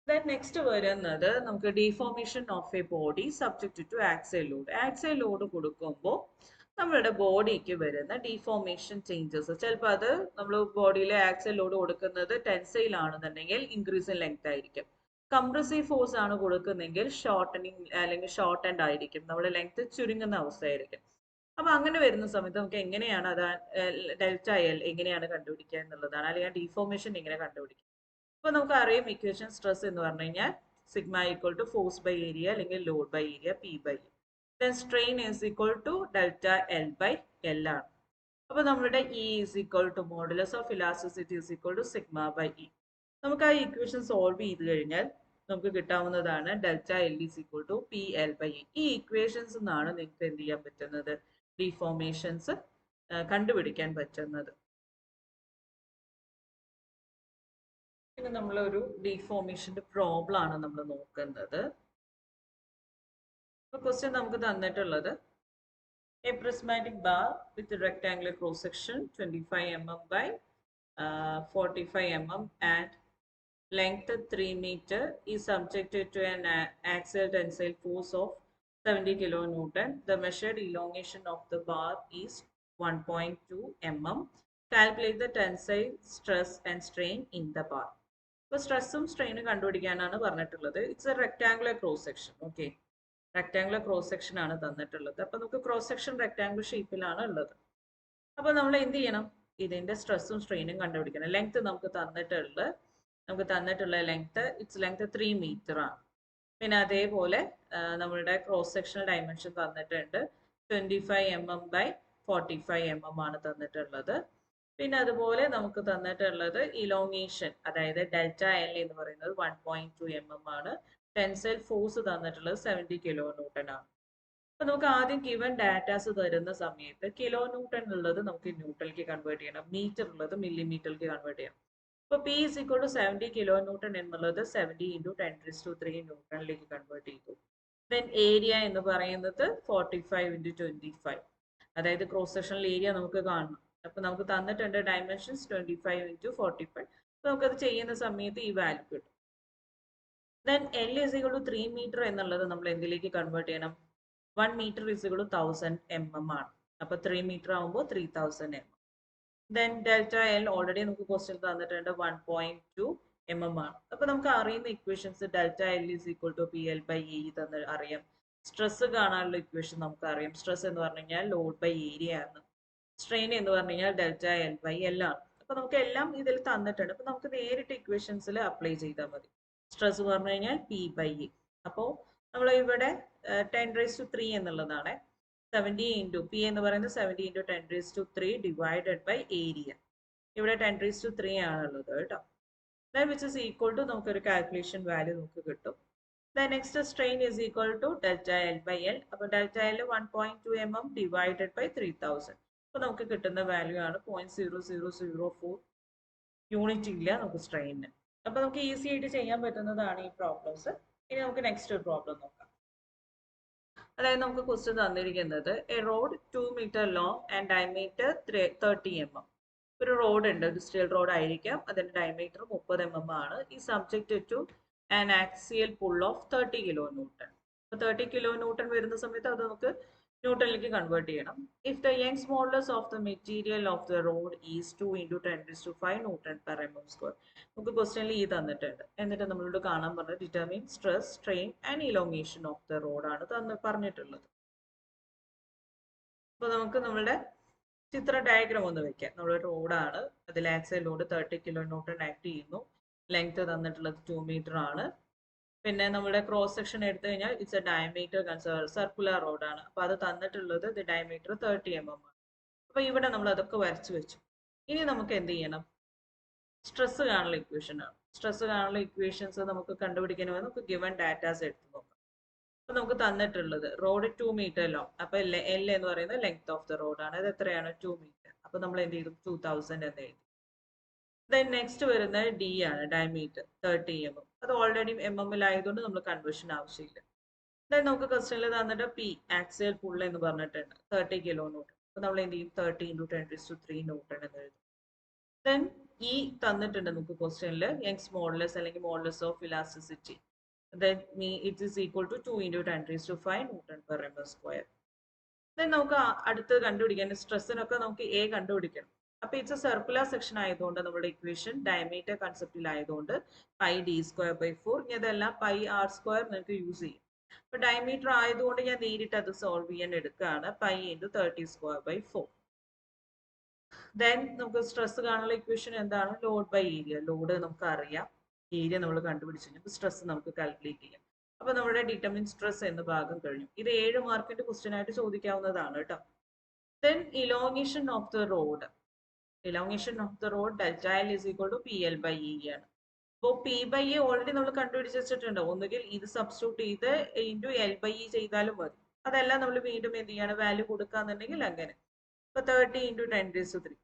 Speaker 1: ദെൻ നെക്സ്റ്റ് വരുന്നത് നമുക്ക് deformation of a body subject to axial load. Axial load കൊടുക്കുമ്പോൾ നമ്മളുടെ ബോഡിക്ക് വരുന്ന ഡീഫോർമേഷൻ ചേഞ്ചസ്, ചിലപ്പോൾ അത് നമ്മൾ ബോഡിയിലെ ആക്സൈൽ ലോഡ് കൊടുക്കുന്നത് ടെൻസൈൽ ആണെന്നുണ്ടെങ്കിൽ ഇൻക്രീസ് ഇൻ ലെങ്ത് ആയിരിക്കും. കംപ്രസീവ് ഫോഴ്സ് ആണ് കൊടുക്കുന്നെങ്കിൽ ഷോർട്ടനിങ് അല്ലെങ്കിൽ ഷോർട്ട് എൻഡ് ആയിരിക്കും, നമ്മുടെ ലെങ്ത് ചുരുങ്ങുന്ന അവസ്ഥയായിരിക്കും. അപ്പൊ അങ്ങനെ വരുന്ന സമയത്ത് നമുക്ക് എങ്ങനെയാണ് അത് ഡെൽറ്റ എൽ എങ്ങനെയാണ് കണ്ടുപിടിക്കുക എന്നുള്ളതാണ്, അല്ലെങ്കിൽ ഡീഫോർമേഷൻ എങ്ങനെ കണ്ടുപിടിക്കുക. അപ്പൊ നമുക്ക് അറിയാം ഇക്വേഷൻ സ്ട്രെസ് എന്ന് പറഞ്ഞു കഴിഞ്ഞാൽ sigma equal to force by area അല്ലെങ്കിൽ load by area P/E. Then strain is equal to delta L by L ആണ്. അപ്പൊ നമ്മുടെ E is equal to modulus of elasticity is equal to sigma by E. നമുക്ക് ആ equation solve ചെയ്ത് കഴിഞ്ഞാൽ നമുക്ക് കിട്ടാവുന്നതാണ് delta L is equal to PL by E. ഈ ഇക്വേഷൻസ് നിന്നാണ് നിങ്ങൾക്ക് എന്ത് ചെയ്യാൻ പറ്റുന്നത്, ഡീഫോർമേഷൻസ് കണ്ടുപിടിക്കാൻ പറ്റുന്നത്. ഇനി നമ്മളൊരു ഡീഫോർമേഷന്റെ പ്രോബ്ലം ആണ് നമ്മൾ നോക്കുന്നത്. ക്വസ്റ്റ്യൻ നമുക്ക് തന്നിട്ടുള്ളത് A prismatic bar with rectangular cross section 25 mm by 45 mm and length 3 meter is subjected to an axial tensile force of 70 kilonewton. The measured elongation of the bar is 1.2 mm. Calculate the tensile stress and strain in the bar. ഇപ്പോൾ സ്ട്രെസ്സും സ്ട്രെയിനും കണ്ടുപിടിക്കാനാണ് പറഞ്ഞിട്ടുള്ളത്. It's A rectangular cross section. Okay, rectangular cross section ആണ് തന്നിട്ടുള്ളത്. അപ്പൊ നമുക്ക് cross section rectangular ഷേപ്പിലാണ് ഉള്ളത്. അപ്പൊ നമ്മൾ എന്ത് ചെയ്യണം, ഇതിന്റെ സ്ട്രെസ്സും സ്ട്രെയിനും കണ്ടുപിടിക്കണം. ലെങ്ത് നമുക്ക് തന്നിട്ടുള്ള ലെങ്ത് ഇറ്റ്സ് ലെങ്ത് 3 മീറ്റർ ആണ്. പിന്നെ അതേപോലെ നമ്മളുടെ ക്രോസ് സെക്ഷണൽ ഡയമെൻഷൻ തന്നിട്ടുണ്ട് 25 mm by 45 mm ആണ് തന്നിട്ടുള്ളത്. പിന്നെ അതുപോലെ നമുക്ക് തന്നിട്ടുള്ളത് ഇലോങ്ങേഷൻ, അതായത് ഡെൽറ്റ എൽ എന്ന് പറയുന്നത് 1.2 mm ആണ്. ടെൻസൈൽ ഫോഴ്സ് തന്നിട്ടുള്ളത് 70 kN ആണ്. അപ്പൊ നമുക്ക് ആദ്യം ഗിവൻ ഡാറ്റാസ് തരുന്ന സമയത്ത് kN ഉള്ളത് നമുക്ക് ന്യൂട്ടണിലേക്ക് കൺവേർട്ട് ചെയ്യണം, മീറ്റർ ഉള്ളത് മില്ലിമീറ്ററിലേക്ക് കൺവേർട്ട് ചെയ്യണം. അപ്പൊ P is equal to 70 kN എന്നുള്ളത് 70 × 10⁻³ ന്യൂട്ടണിലേക്ക് കൺവേർട്ട് ചെയ്തു. ദെൻ ഏരിയ എന്ന് പറയുന്നത് 45 × 25, അതായത് ക്രോസ് സെക്ഷണൽ ഏരിയ നമുക്ക് കാണണം. അപ്പൊ നമുക്ക് തന്നിട്ടുണ്ട് ഡയമെൻഷൻസ് 25 × 45. അപ്പൊ നമുക്കത് ചെയ്യുന്ന സമയത്ത് ഈ വാല്യൂ കിട്ടും. Then L is equal to 3 metre എന്നുള്ളത് നമ്മൾ എന്തിലേക്ക് കൺവേർട്ട് ചെയ്യണം, 1 metre is equal to 1000 mm ആണ്. അപ്പൊ 3 മീറ്റർ ആകുമ്പോൾ 3000 mm. Then delta L already നമുക്ക് ക്വസ്റ്റ്യൻ തന്നിട്ടുണ്ട് 1.2 mm ആണ്. അപ്പൊ നമുക്ക് അറിയുന്ന equations delta L is equal to PL by E തന്ന് അറിയാം. സ്ട്രെസ് കാണാനുള്ള ഇക്വേഷൻ നമുക്ക് അറിയാം. സ്ട്രെസ് എന്ന് പറഞ്ഞു കഴിഞ്ഞാൽ ലോഡ് ബൈ ഏരിയ ആണ്. സ്ട്രെയിൻ എന്ന് പറഞ്ഞു കഴിഞ്ഞാൽ ഡെൽറ്റ എൽ ബൈ എൽ ആണ്. അപ്പൊ നമുക്ക് എല്ലാം ഇതിൽ തന്നിട്ടുണ്ട്. അപ്പൊ നമുക്ക് നേരിട്ട് ഇക്വേഷൻസിൽ അപ്ലൈ ചെയ്താൽ മതി. സ്ട്രെസ് പറഞ്ഞു കഴിഞ്ഞാൽ P/E. അപ്പോൾ നമ്മൾ ഇവിടെ 10⁻³ എന്നുള്ളതാണ് 70 × P എന്ന് പറയുന്നത് 70 × 10⁻³ ഡിവൈഡഡ് ബൈ ഏരിയ. ഇവിടെ 10⁻³ ആണുള്ളത് കേട്ടോ. Then which is equal to നമുക്കൊരു കാൽക്കുലേഷൻ വാല്യൂ നമുക്ക് കിട്ടും. Then next strain is equal to delta L by L. അപ്പോൾ delta L 1.2 mm divided by 3000. അപ്പോൾ നമുക്ക് കിട്ടുന്ന വാല്യൂ ആണ് 0.0004 യൂണിറ്റ് ഇല്ല നമുക്ക് സ്ട്രെയിനിന്. അപ്പൊ നമുക്ക് ഈസി ആയിട്ട് ചെയ്യാൻ പറ്റുന്നതാണ് ഈ പ്രോബ്ലംസ്. ഇനി നമുക്ക് നെക്സ്റ്റ് ഒരു പ്രോബ്ലം നോക്കാം. അതായത് നമുക്ക് ക്വസ്റ്റ്യൻ തന്നിരിക്കുന്നത് a rod 2 metre long and diameter 30 mm. ഒരു റോഡ് ഉണ്ട്, ഒരു സ്റ്റീൽ റോഡ് ആയിരിക്കാം, അതിന്റെ ഡയമീറ്റർ 30 mm ആണ്. ഈ subject to an axial pull of 30 kN. 30 kN വരുന്ന സമയത്ത് അത് നമുക്ക് ന്യൂട്ടണിലേക്ക് കൺവേർട്ട് ചെയ്യണം. If the Young's modulus of the material of the rod is 2 × 10⁵ Nm². നമുക്ക് ക്വസ്റ്റ്യനിൽ ഈ തന്നിട്ടുണ്ട്. എന്നിട്ട് നമ്മളോട് കാണാൻ പറഞ്ഞത് determine stress, strain and elongation of the road ആണ് പറഞ്ഞിട്ടുള്ളത്. അപ്പോൾ നമുക്ക് നമ്മുടെ ചിത്ര ഡയഗ്രാം ഒന്ന് വെക്കാം. നമ്മളൊരു റോഡാണ്, അതിൽ ആക്സിയൽ ലോഡ് 30 kN ആക്ട് ചെയ്യുന്നു. ലെങ്ത് തന്നിട്ടുള്ളത് 2 മീറ്റർ ആണ്. പിന്നെ നമ്മുടെ ക്രോസ് സെക്ഷൻ എടുത്തു കഴിഞ്ഞാൽ ഇറ്റ്സ് എ ഡയമീറ്റർ സർക്കുലർ റോഡാണ്. അപ്പോൾ അത് തന്നിട്ടുള്ളത് ഡയമീറ്റർ 30 mm ആണ്. അപ്പോൾ ഇവിടെ നമ്മൾ അതൊക്കെ വരച്ചു വെച്ചു. ഇനി നമുക്ക് എന്ത് ചെയ്യണം? സ്ട്രെസ് കാണുന്ന ഇക്വേഷൻ ആണ്. സ്ട്രെസ് കാണുന്ന ഇക്വേഷൻസ് നമുക്ക് കണ്ടുപിടിക്കാൻ നമുക്ക് ഗിവൺ ഡാറ്റാസ് എടുത്ത് നോക്കാം. അപ്പൊ നമുക്ക് തന്നിട്ടുള്ളത് റോഡ് 2 മീറ്റർ ലോങ്. അപ്പൊ എൽ എന്ന് പറയുന്നത് ലെങ്ത് ഓഫ് ദ റോഡ് ആണ്. അത് എത്രയാണ്? 2 മീറ്റർ. അപ്പൊ നമ്മൾ എന്ത് ചെയ്തു? 2000 എന്ന് എഴുതി. ദെൻ നെക്സ്റ്റ് വരുന്നത് ഡി ആണ്, ഡയമീറ്റർ 30 mm. അത് ഓൾറെഡി ആയതുകൊണ്ട് നമ്മൾ കൺവേർഷൻ ആവശ്യമില്ല. ദെൻ നമുക്ക് ക്വസ്റ്റ്യനിൽ തന്നിട്ട് പി ആക്സിയൽ പുൾ എന്ന് പറഞ്ഞിട്ടുണ്ട് 30 kN. അപ്പൊ നമ്മൾ എന്ത് ചെയ്യും? 30 × 10⁵ N എന്ന് എഴുതും. ദെൻ ഇ തന്നിട്ടുണ്ട് നമുക്ക് ക്വസ്റ്റ്യനിൽ യങ്സ് മോഡുലസ് അല്ലെങ്കിൽ modulus of elasticity. Then it is equal to 2 × 10⁵ Nm². Then നമുക്ക് അടുത്ത് കണ്ടുപിടിക്കാൻ സ്ട്രെസ്സിനൊക്കെ നമുക്ക് എ കണ്ടുപിടിക്കണം. അപ്പൊ ഇറ്റ്സ് എ സർക്കുലർ സെക്ഷൻ ആയതുകൊണ്ട് നമ്മുടെ ഇക്വേഷൻ ഡയമീറ്റർ കൺസെപ്റ്റിൽ ആയതുകൊണ്ട് πd²/4. ഇതെല്ലാം πr² നിങ്ങൾക്ക് യൂസ് ചെയ്യും. അപ്പൊ ഡയമീറ്റർ ആയതുകൊണ്ട് ഞാൻ നേരിട്ട് അത് സോൾവ് ചെയ്യാൻ എടുക്കുകയാണ്. π × 30²/4. ദെൻ നമുക്ക് സ്ട്രെസ് കാണാനുള്ള ഇക്വേഷൻ എന്താണ്? Load by area. ലോഡ് നമുക്ക് അറിയാം, ഏരിയ നമ്മൾ കണ്ടുപിടിച്ചു കഴിഞ്ഞാൽ സ്ട്രെസ് നമുക്ക് കാൽക്കുലേറ്റ് ചെയ്യാം. അപ്പൊ നമ്മുടെ ഡിറ്റർമിൻ സ്ട്രെസ് എന്ന ഭാഗം കഴിഞ്ഞു. ഇത് 7 മാർക്കിന്റെ ക്വസ്റ്റ്യൻ ആയിട്ട് ചോദിക്കാവുന്നതാണ് കേട്ടോ. Then elongation of the road. Elongation of the road ΔL = PL/E ആണ്. അപ്പോൾ P/E ഓൾറെഡി നമ്മൾ കണ്ടുപിടിച്ച് വെച്ചിട്ടുണ്ട്. ഒന്നുകിൽ ഇത് സബ്സ്റ്റിറ്റ്യൂട്ട് ചെയ്ത് × L/E ചെയ്താലും മതി. അതെല്ലാം നമ്മൾ വീണ്ടും എന്ത് ചെയ്യാണ്? വാല്യൂ കൊടുക്കാന്നുണ്ടെങ്കിൽ അങ്ങനെ. ഇപ്പൊ 30 × 10⁵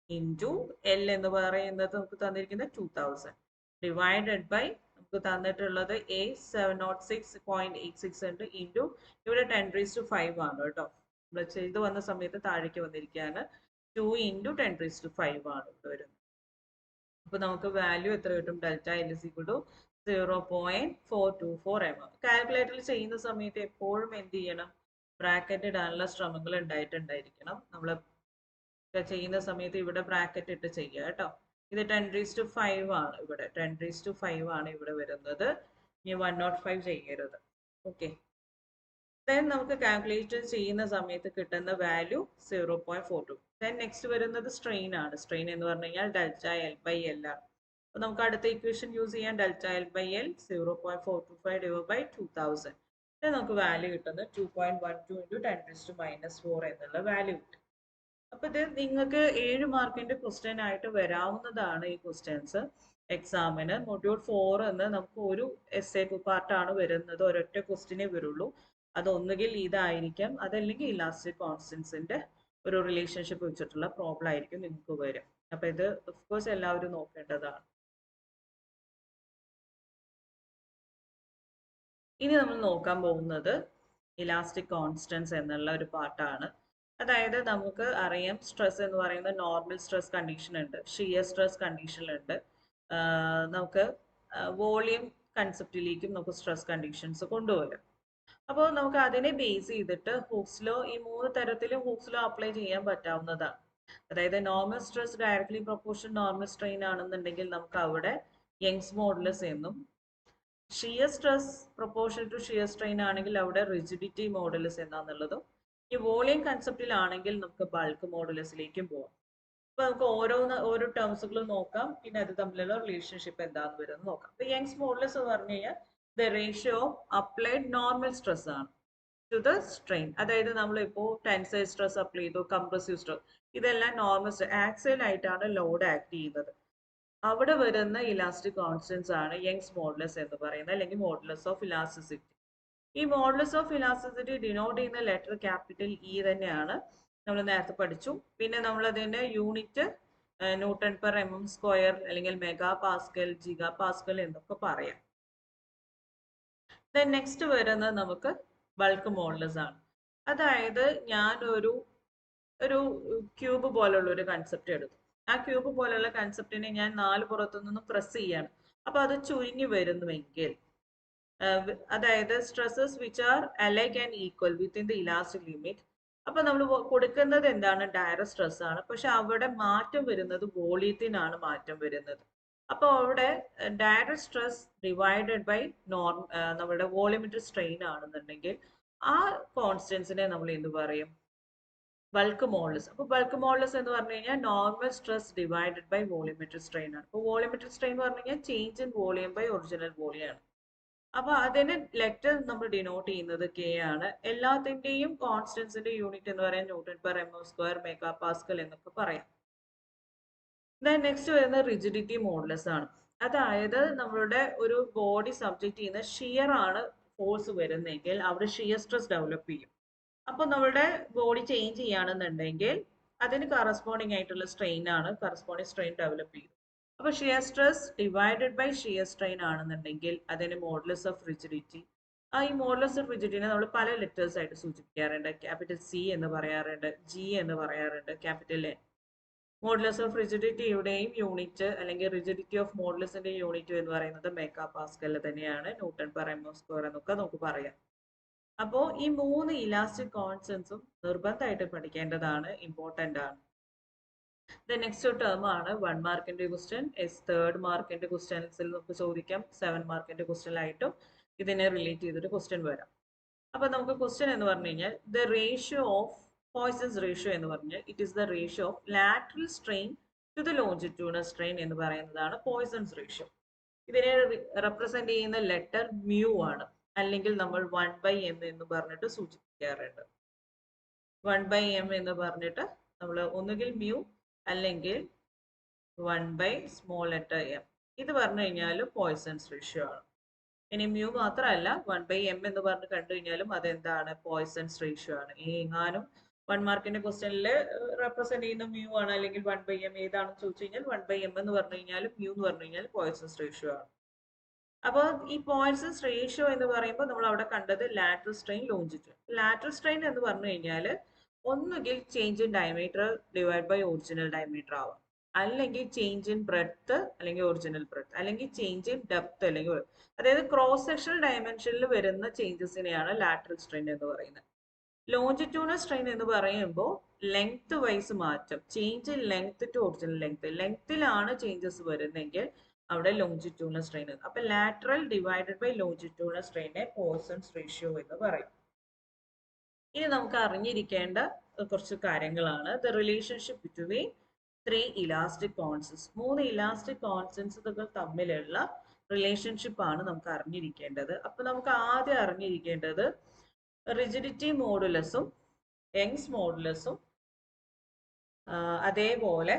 Speaker 1: ഇൻറ്റു എൽ എന്ന് പറയുന്നത് നമുക്ക് തന്നിരിക്കുന്നത് 2000 ഡിവൈഡഡ് ബൈ നമുക്ക് തന്നിട്ടുള്ളത് എ 706.86 ഉണ്ട് ഇൻറ്റു ഇവിടെ 10⁵ ആണ് കേട്ടോ. നമ്മൾ ചെയ്ത് വന്ന സമയത്ത് താഴേക്ക് വന്നിരിക്കുകയാണ്. 2 × 10⁵ ആണ് ഇവിടെ വരുന്നത്. അപ്പൊ നമുക്ക് വാല്യൂ എത്ര കിട്ടും? ΔL = 0.424 mm. കാൽക്കുലേറ്ററിൽ ചെയ്യുന്ന സമയത്ത് എപ്പോഴും എന്ത് ചെയ്യണം? ബ്രാക്കറ്റ് ഇടാനുള്ള ശ്രമങ്ങൾ ഉണ്ടായിട്ടുണ്ടായിരിക്കണം. നമ്മൾ ചെയ്യുന്ന സമയത്ത് ഇവിടെ ബ്രാക്കറ്റ് ഇട്ട് ചെയ്യുക കേട്ടോ. ഇത് 10⁵ ആണ്, ഇവിടെ 10⁵ ആണ് ഇവിടെ വരുന്നത്. ഇനി 105 ചെയ്യരുത്. ഓക്കെ. ദെൻ നമുക്ക് കാൽക്കുലേറ്റ് ചെയ്യുന്ന സമയത്ത് കിട്ടുന്ന വാല്യൂ 0.42. ദെൻ നെക്സ്റ്റ് വരുന്നത് സ്ട്രെയിൻ ആണ്. സ്ട്രെയിൻ എന്ന് പറഞ്ഞു കഴിഞ്ഞാൽ ΔL/L ആണ്. അപ്പൊ നമുക്ക് അടുത്ത ഇക്വേഷൻ യൂസ് ചെയ്യാൻ ΔL/L 0.425/2000. നമുക്ക് വാല്യൂ കിട്ടുന്നത് 2.12 × 10⁻⁻4 എന്നുള്ള വാല്യൂ കിട്ടും. അപ്പൊ ഇത് നിങ്ങൾക്ക് 7 മാർക്കിന്റെ ക്വസ്റ്റ്യൻ ആയിട്ട് വരാവുന്നതാണ് ഈ ക്വസ്റ്റ്യൻസ് എക്സാമിന്. മൊഡ്യൂൾ 4 എന്ന് നമുക്ക് ഒരു എസ്സേ പാർട്ടാണ് വരുന്നത്, ഒരൊറ്റ ക്വസ്റ്റ്യനേ വരുള്ളൂ. അതൊന്നുകിൽ ഇതായിരിക്കാം, അതല്ലെങ്കിൽ ഇലാസ്റ്റിക് കോൺസ്റ്റൻസിന്റെ ഒരു റിലേഷൻഷിപ്പ് വെച്ചിട്ടുള്ള പ്രോബ്ലം ആയിരിക്കും നിങ്ങൾക്ക് വരും. അപ്പൊ ഇത് ഓഫ്കോഴ്സ് എല്ലാവരും നോക്കേണ്ടതാണ്. ഇനി നമ്മൾ നോക്കാൻ പോകുന്നത് ഇലാസ്റ്റിക് കോൺസ്റ്റൻസ് എന്നുള്ള ഒരു പാർട്ടാണ്. അതായത് നമുക്ക് അറിയാം സ്ട്രെസ് എന്ന് പറയുന്നത് നോർമൽ സ്ട്രെസ് കണ്ടീഷൻ ഉണ്ട്, ഷിയർ സ്ട്രെസ് കണ്ടീഷനിലുണ്ട്, നമുക്ക് വോളിയം കൺസെപ്റ്റിലേക്കും നമുക്ക് സ്ട്രെസ് കണ്ടീഷൻസ് കൊണ്ടുവരും. അപ്പോൾ നമുക്ക് അതിനെ ബേസ് ചെയ്തിട്ട് ഹൂക്സ് ലോ, ഈ 3 തരത്തിലും ഹൂക്സ് ലോ അപ്ലൈ ചെയ്യാൻ പറ്റാവുന്നതാണ്. അതായത് normal stress directly proportion normal strain ആണെന്നുണ്ടെങ്കിൽ നമുക്ക് അവിടെ യങ്സ് മോഡുലസ് എന്നും, shear stress proportion to shear strain ആണെങ്കിൽ അവിടെ റിജിഡിറ്റി മോഡുലസ് എന്നാന്നുള്ളതും, ഈ വോളിയം കൺസെപ്റ്റിലാണെങ്കിൽ നമുക്ക് ബൾക്ക് മോഡുലസിലേക്കും പോകാം. അപ്പൊ നമുക്ക് ഓരോ ടേംസുകളും നോക്കാം, പിന്നെ അത് തമ്മിലുള്ള റിലേഷൻഷിപ്പ് എന്താന്ന് വരുന്നത് നോക്കാം. അപ്പൊ യങ്സ് മോഡുലസ് എന്ന് പറഞ്ഞു കഴിഞ്ഞാൽ the ratio of applied normal stress ആണ് ടു ദ സ്ട്രെയിൻ. അതായത് നമ്മളിപ്പോ ടെൻസൈൽ സ്ട്രെസ് അപ്ലൈ ചെയ്തു, കംപ്രസീവ് സ്ട്രെസ്, ഇതെല്ലാം നോർമൽ സ്ട്രെസ് ആക്സിയൽ ആയിട്ടാണ് ലോഡ് ആക്ട് ചെയ്യുന്നത്. അവിടെ വരുന്ന ഇലാസ്റ്റിക് കോൺസ്റ്റൻസ് ആണ് യങ്സ് മോഡുലസ് എന്ന് പറയുന്നത്, അല്ലെങ്കിൽ മോഡുലസ് ഓഫ് ഇലാസ്റ്റിസിറ്റി. ഈ മോഡുലസ് ഓഫ് ഇലാസ്റ്റിസിറ്റി ഡിനോട്ട് ചെയ്യുന്ന ലെറ്റർ ക്യാപിറ്റൽ ഇ തന്നെയാണ്, നമ്മൾ നേരത്തെ പഠിച്ചു. പിന്നെ നമ്മൾ അതിന്റെ യൂണിറ്റ് Nm/mm², അല്ലെങ്കിൽ മെഗാ പാസ്കൽ, ജിഗാ പാസ്കൽ എന്നൊക്കെ പറയാം. ദെൻ നെക്സ്റ്റ് വരുന്നത് നമുക്ക് ബൾക്ക് മോഡുലസ് ആണ്. അതായത് ഞാൻ ഒരു ക്യൂബ് പോലുള്ള ഒരു കൺസെപ്റ്റ് എടുത്തു. ആ ക്യൂബ് പോലുള്ള കൺസെപ്റ്റിനെ ഞാൻ 4 പുറത്തു നിന്നും പ്രസ് ചെയ്യാണ്. അപ്പൊ അത് ചുരുങ്ങി വരുന്നുവെങ്കിൽ, അതായത് stresses which are alike and equal within the elastic limit. അപ്പൊ നമ്മൾ കൊടുക്കുന്നത് എന്താണ്? ഡയറക്റ്റ് സ്ട്രെസ് ആണ്. പക്ഷെ അവിടെ മാറ്റം വരുന്നത് വോളിയത്തിനാണ് മാറ്റം വരുന്നത്. അപ്പൊ അവിടെ ഡയറക്റ്റ് സ്ട്രെസ് ഡിവൈഡഡ് ബൈ നമ്മുടെ വോളിയമെട്രിക് സ്ട്രെയിൻ ആണെന്നുണ്ടെങ്കിൽ ആ കോൺസ്റ്റൻസിനെ നമ്മൾ എന്ത് പറയും? Bulk modulus. അപ്പോൾ ബൾക്ക് മോഡുലസ് എന്ന് പറഞ്ഞു കഴിഞ്ഞാൽ normal stress divided by volumetric strain ആണ്. അപ്പോൾ വോളിയമെട്രിക് സ്ട്രെയിൻ എന്ന് പറഞ്ഞു കഴിഞ്ഞാൽ change in volume by original volume ആണ്. അപ്പൊ അതിന് ലെറ്റർ നമ്മൾ ഡിനോട്ട് ചെയ്യുന്നത് കെ ആണ്. എല്ലാത്തിന്റെയും കോൺസ്റ്റൻസിന്റെ യൂണിറ്റ് എന്ന് പറയാൻ newton per M square mega Pascal എന്നൊക്കെ പറയാം. നെക്സ്റ്റ് വരുന്നത് റിജിഡിറ്റി മോഡുലസ് ആണ്. അതായത് നമ്മളുടെ ഒരു ബോഡി സബ്ജക്റ്റ് ചെയ്യുന്ന ഷിയർ ആണ് ഫോഴ്സ് വരുന്നെങ്കിൽ അവിടെ ഷിയർ സ്ട്രെസ് ഡെവലപ്പ് ചെയ്യും. അപ്പോൾ നമ്മുടെ ബോഡി ചേഞ്ച് ചെയ്യുകയാണെന്നുണ്ടെങ്കിൽ അതിന് കറസ്പോണ്ടിങ് ആയിട്ടുള്ള സ്ട്രെയിൻ ആണ്, കറസ്പോണ്ടിങ് സ്ട്രെയിൻ ഡെവലപ്പ് ചെയ്യും. അപ്പോൾ shear stress divided by shear strain ആണെന്നുണ്ടെങ്കിൽ അതിന് മോഡുലസ് ഓഫ് റിജിഡിറ്റി. ഈ മോഡുലസ് ഓഫ് റിജിഡിറ്റിനെ നമ്മൾ പല ലെറ്റേഴ്സ് ആയിട്ട് സൂചിപ്പിക്കാറുണ്ട്. ക്യാപിറ്റൽ സി എന്ന് പറയാറുണ്ട്, ജി എന്ന് പറയാറുണ്ട്, ക്യാപിറ്റൽ എൻ. മോഡുലസ് ഓഫ് റിജിഡിറ്റിയുടെയും യൂണിറ്റ് അല്ലെങ്കിൽ റിജിഡിറ്റി ഓഫ് മോഡുലസിന്റെ യൂണിറ്റ് എന്ന് പറയുന്നത് മെഗാ പാസ്കൽ തന്നെയാണ്, ന്യൂട്ടൺ പെർ എം സ്ക്വയർ എന്നൊക്കെ നമുക്ക് പറയാം. അപ്പോൾ ഈ 3 ഇലാസ്റ്റിക് കോൺസ്റ്റൻസും നിർബന്ധമായിട്ട് പഠിക്കേണ്ടതാണ്, ഇമ്പോർട്ടൻ്റ് ആണ്. നെക്സ്റ്റ് ടേം ആണ് 1 മാർക്കിന്റെ ക്വസ്റ്റ്യൻ. 3rd മാർക്കിന്റെ ക്വസ്റ്റ്യൻസിൽ നമുക്ക് ചോദിക്കാം. 7 മാർക്കിന്റെ ക്വസ്റ്റ്യനിലായിട്ടും ഇതിനെ റിലേറ്റ് ചെയ്തിട്ട് ക്വസ്റ്റ്യൻ വരാം. അപ്പൊ നമുക്ക് ക്വസ്റ്റ്യൻ എന്ന് പറഞ്ഞു കഴിഞ്ഞാൽ the ratio of Poisson's ratio എന്ന് പറഞ്ഞാൽ it is the ratio of lateral strain to the longitudinal strain എന്ന് പറയുന്നതാണ് പോയ്സൺസ് റേഷ്യോ. ഇതിനെ റെപ്രസെന്റ് ചെയ്യുന്ന ലെറ്റർ മ്യൂ ആണ്, അല്ലെങ്കിൽ നമ്മൾ 1/m എന്ന് പറഞ്ഞിട്ട് സൂചിപ്പിക്കാറുണ്ട്. 1/m എന്ന് പറഞ്ഞിട്ട് നമ്മൾ ഒന്നുകിൽ മ്യൂ അല്ലെങ്കിൽ 1/m ഇത് പറഞ്ഞു കഴിഞ്ഞാൽ പോയ്സൺസ് റേഷ്യോ ആണ്. ഇനി മ്യൂ മാത്രമല്ല 1/m എന്ന് പറഞ്ഞ് കണ്ടു കഴിഞ്ഞാലും അതെന്താണ്? പോയ്സൺസ് റേഷ്യോ ആണ്. ഇനി എങ്ങാനും 1 മാർക്കിന്റെ ക്വസ്റ്റ്യനിൽ റെപ്രസെന്റ് ചെയ്യുന്ന മ്യൂ ആണ് അല്ലെങ്കിൽ 1/m ഏതാണെന്ന് ചോദിച്ചു കഴിഞ്ഞാൽ 1/m എന്ന് പറഞ്ഞു കഴിഞ്ഞാലും മ്യൂ എന്ന് പറഞ്ഞു കഴിഞ്ഞാൽ പോയ്സൺസ് റേഷ്യോ ആണ്. അപ്പോൾ ഈ പോയ്സൺസ് റേഷ്യോ എന്ന് പറയുമ്പോൾ നമ്മൾ അവിടെ കണ്ടത് lateral strain, longitude. Lateral strain എന്ന് പറഞ്ഞു കഴിഞ്ഞാൽ ഒന്നുകിൽ change in diameter divide by original diameter ആവാം, അല്ലെങ്കിൽ ചേഞ്ച് ഇൻ ബ്രെഡ്ത്ത് അല്ലെങ്കിൽ ഒറിജിനൽ ബ്രെഡ്ത്ത്, അല്ലെങ്കിൽ ചേഞ്ച് ഇൻ ഡെപ്ത് അല്ലെങ്കിൽ അതായത് ക്രോസ് സെക്ഷണൽ ഡയമെൻഷനിൽ വരുന്ന ചേഞ്ചസിനെയാണ് ലാറ്ററൽ സ്ട്രെയിൻ എന്ന് പറയുന്നത്. ലോഞ്ചിറ്റ്യൂണൽ സ്ട്രെയിൻ എന്ന് പറയുമ്പോൾ ലെങ്ത് വൈസ് മാറ്റം, change in length to original length, ലെങ്ത്തിലാണ് ചേഞ്ചസ് വരുന്നെങ്കിൽ അവിടെ ലോഞ്ചിറ്റ്യൂണൽ സ്ട്രെയിൻ. അപ്പൊ ലാറ്ററൽ ഡിവൈഡഡ് ബൈ ലോഞ്ചിറ്റ്യൂണൽ സ്ട്രെയിനെ പോയ്സൺസ് റേഷ്യോ എന്ന് പറയും. ഇനി നമുക്ക് അറിഞ്ഞിരിക്കേണ്ട കുറച്ച് കാര്യങ്ങളാണ്. The relationship between 3 elastic constants. 3 elastic കോൺസ്റ്റൻസുകൾ തമ്മിലുള്ള റിലേഷൻഷിപ്പ് ആണ് നമുക്ക് അറിഞ്ഞിരിക്കേണ്ടത്. അപ്പൊ നമുക്ക് ആദ്യം അറിഞ്ഞിരിക്കേണ്ടത് റിജിഡിറ്റി മോഡുലസും യങ്സ് മോഡുലസും അതേപോലെ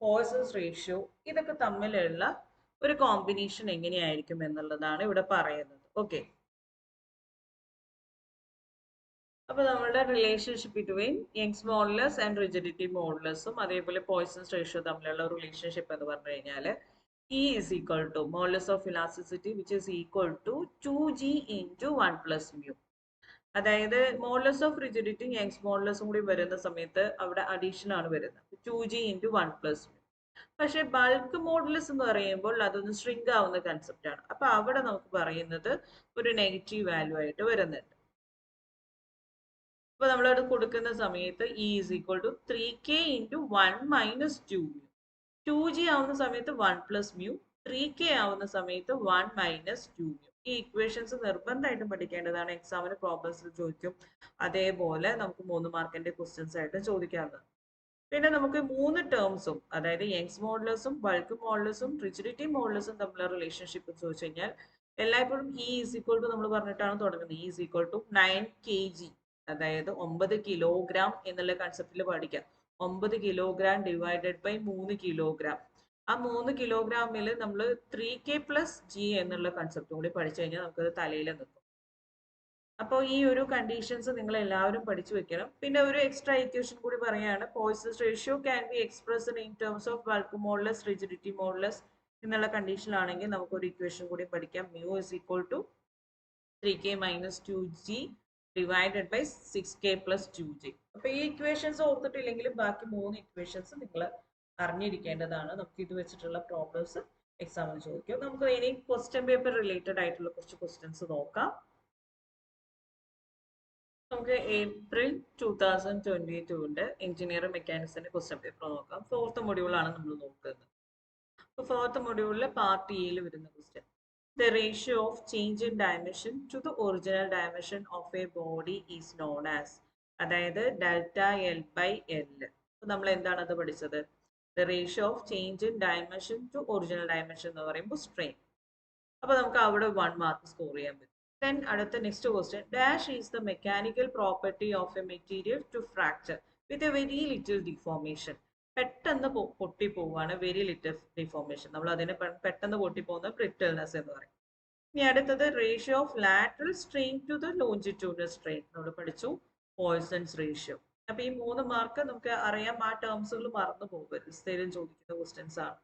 Speaker 1: പോയ്സൺസ് റേഷ്യോ ഇതൊക്കെ തമ്മിലുള്ള ഒരു കോമ്പിനേഷൻ എങ്ങനെയായിരിക്കും എന്നുള്ളതാണ് ഇവിടെ പറയുന്നത്. ഓക്കെ, അപ്പൊ നമ്മളുടെ relationship between Young's modulus and rigidity മോഡുലസും അതേപോലെ പോയ്സൺസ് റേഷ്യോ തമ്മിലുള്ള റിലേഷൻഷിപ്പ് എന്ന് പറഞ്ഞു കഴിഞ്ഞാൽ E is equal to modulus of elasticity which is equal to 2g into 1 plus mu. അതായത് മോഡുലസ് ഓഫ് റിജിഡിറ്റി യങ്സ് മോഡുലസും കൂടി വരുന്ന സമയത്ത് അവിടെ അഡീഷൻ ആണ് വരുന്നത്, 2g into 1 plus mu. പക്ഷെ ബൾക്ക് മോഡുലസ് എന്ന് പറയുമ്പോൾ അതൊന്ന് ഷ്രിങ്ക് ആവുന്ന കൺസെപ്റ്റ് ആണ്. അപ്പൊ അവിടെ നമുക്ക് പറയുന്നത് ഒരു നെഗറ്റീവ് വാല്യൂ ആയിട്ട് വരുന്നുണ്ട്. അപ്പൊ നമ്മളത് കൊടുക്കുന്ന സമയത്ത് E is equal to 3k into 1 minus 2 mu. 2g ആവുന്ന സമയത്ത് 1 plus mu, 3k ആവുന്ന സമയത്ത് 1 minus 2 mu. ഈ ഇക്വേഷൻസ് നിർബന്ധമായിട്ടും പഠിക്കേണ്ടതാണ്, എക്സാമിന് പ്രോബ്ലംസിൽ ചോദിക്കും. അതേപോലെ നമുക്ക് 3 മാർക്കിന്റെ ക്വസ്റ്റ്യൻസ് ആയിട്ട് ചോദിക്കാവുന്നതാണ്. പിന്നെ നമുക്ക് 3 ടേംസും, അതായത് യങ്സ് മോഡുലസും ബൾക്ക് മോഡുലസും റിജിഡിറ്റി മോഡുലസും തമ്മിലുള്ള റിലേഷൻഷിപ്പ് ചോദിച്ചു കഴിഞ്ഞാൽ എല്ലായ്പ്പോഴും E is equal to നമ്മൾ പറഞ്ഞിട്ടാണ് തുടങ്ങുന്നത്. E is equal to 9 kg, അതായത് 9 കിലോഗ്രാം എന്നുള്ള കൺസെപ്റ്റിൽ പഠിക്കാം. 9 കിലോഗ്രാം ഡിവൈഡഡ് ബൈ 3 കിലോഗ്രാം. ആ 3 കിലോഗ്രാമിൽ നമ്മൾ 3k പ്ലസ് ജി എന്നുള്ള കൺസെപ്റ്റും കൂടി പഠിച്ചു കഴിഞ്ഞാൽ നമുക്കത് തലയിൽ നിൽക്കും. അപ്പോൾ ഈ ഒരു കണ്ടീഷൻസ് നിങ്ങൾ എല്ലാവരും പഠിച്ചു വെക്കണം. പിന്നെ ഒരു എക്സ്ട്രാ ഇക്വേഷൻ കൂടി പറയുകയാണ്, Poisson's ratio can be expressed in terms of bulk modulus rigidity modulus എന്നുള്ള കണ്ടീഷനിലാണെങ്കിൽ നമുക്കൊരു ഇക്വേഷൻ കൂടി പഠിക്കാം. Mu is equal to 3k minus 2g divided by 6k plus 2j. അപ്പോൾ ഈ ഇക്വേഷൻസ് ഓർത്തിട്ടില്ലെങ്കിലും ബാക്കി 3 ഇക്വേഷൻസ് നിങ്ങൾ അറിഞ്ഞിരിക്കേണ്ടതാണ്. നമുക്ക് ഇത് വെച്ചിട്ടുള്ള പ്രോബ്ലംസ് എക്സാമിന് ചോദിക്കും. നമുക്ക് ഇനി ക്വസ്റ്റ്യൻ പേപ്പർ റിലേറ്റഡ് ആയിട്ടുള്ള കുറച്ച് ക്വസ്റ്റ്യൻസ് നോക്കാം. നമുക്ക് ഏപ്രിൽ 2022 എഞ്ചിനീയറിംഗ് മെക്കാനിക്സിന്റെ ക്വസ്റ്റ്യൻ പേപ്പർ നോക്കാം. 4th മൊഡ്യൂളാണ് നമ്മൾ നോക്കുന്നത്. അപ്പോൾ 4th മൊഡ്യൂളിലെ പാർട്ട് എയിൽ വരുന്ന question, the ratio of change in dimension to the original dimension of a body is known as, അതായത് ഡെൽറ്റ എൽ ബൈ എൽ. നമ്മൾ എന്താണ് അത് പഠിച്ചത്? the ratio of change in dimension to original dimension എന്ന് പറയുമ്പോൾ strain. അപ്പോൾ നമുക്ക് അവിടെ 1 മാർക്ക് സ്കോർ ചെയ്യാൻ പറ്റും. Then അടുത്ത next question, dash is the mechanical property of a material to fracture with a very little deformation. പെട്ടെന്ന് പൊട്ടിപ്പോവാണ്, വെരി ലിറ്റിൽ ഡിഫോർമേഷൻ. നമ്മൾ അതിനെ പെട്ടെന്ന് പൊട്ടിപ്പോകുന്ന ബ്രിട്ടിൽനെസ് എന്ന് പറയും. ഇനി അടുത്തത് ratio of lateral strain to the longitudinal strain നമ്മൾ പഠിച്ചു, പോയ്സൺസ് റേഷ്യോ. അപ്പൊ ഈ 3 മാർക്ക് നമുക്ക് അറിയാം, ആ ടേംസുകൾ മറന്നു പോകരുത്, സ്ഥിരം ചോദിക്കുന്ന ക്വസ്റ്റ്യൻസ് ആണ്.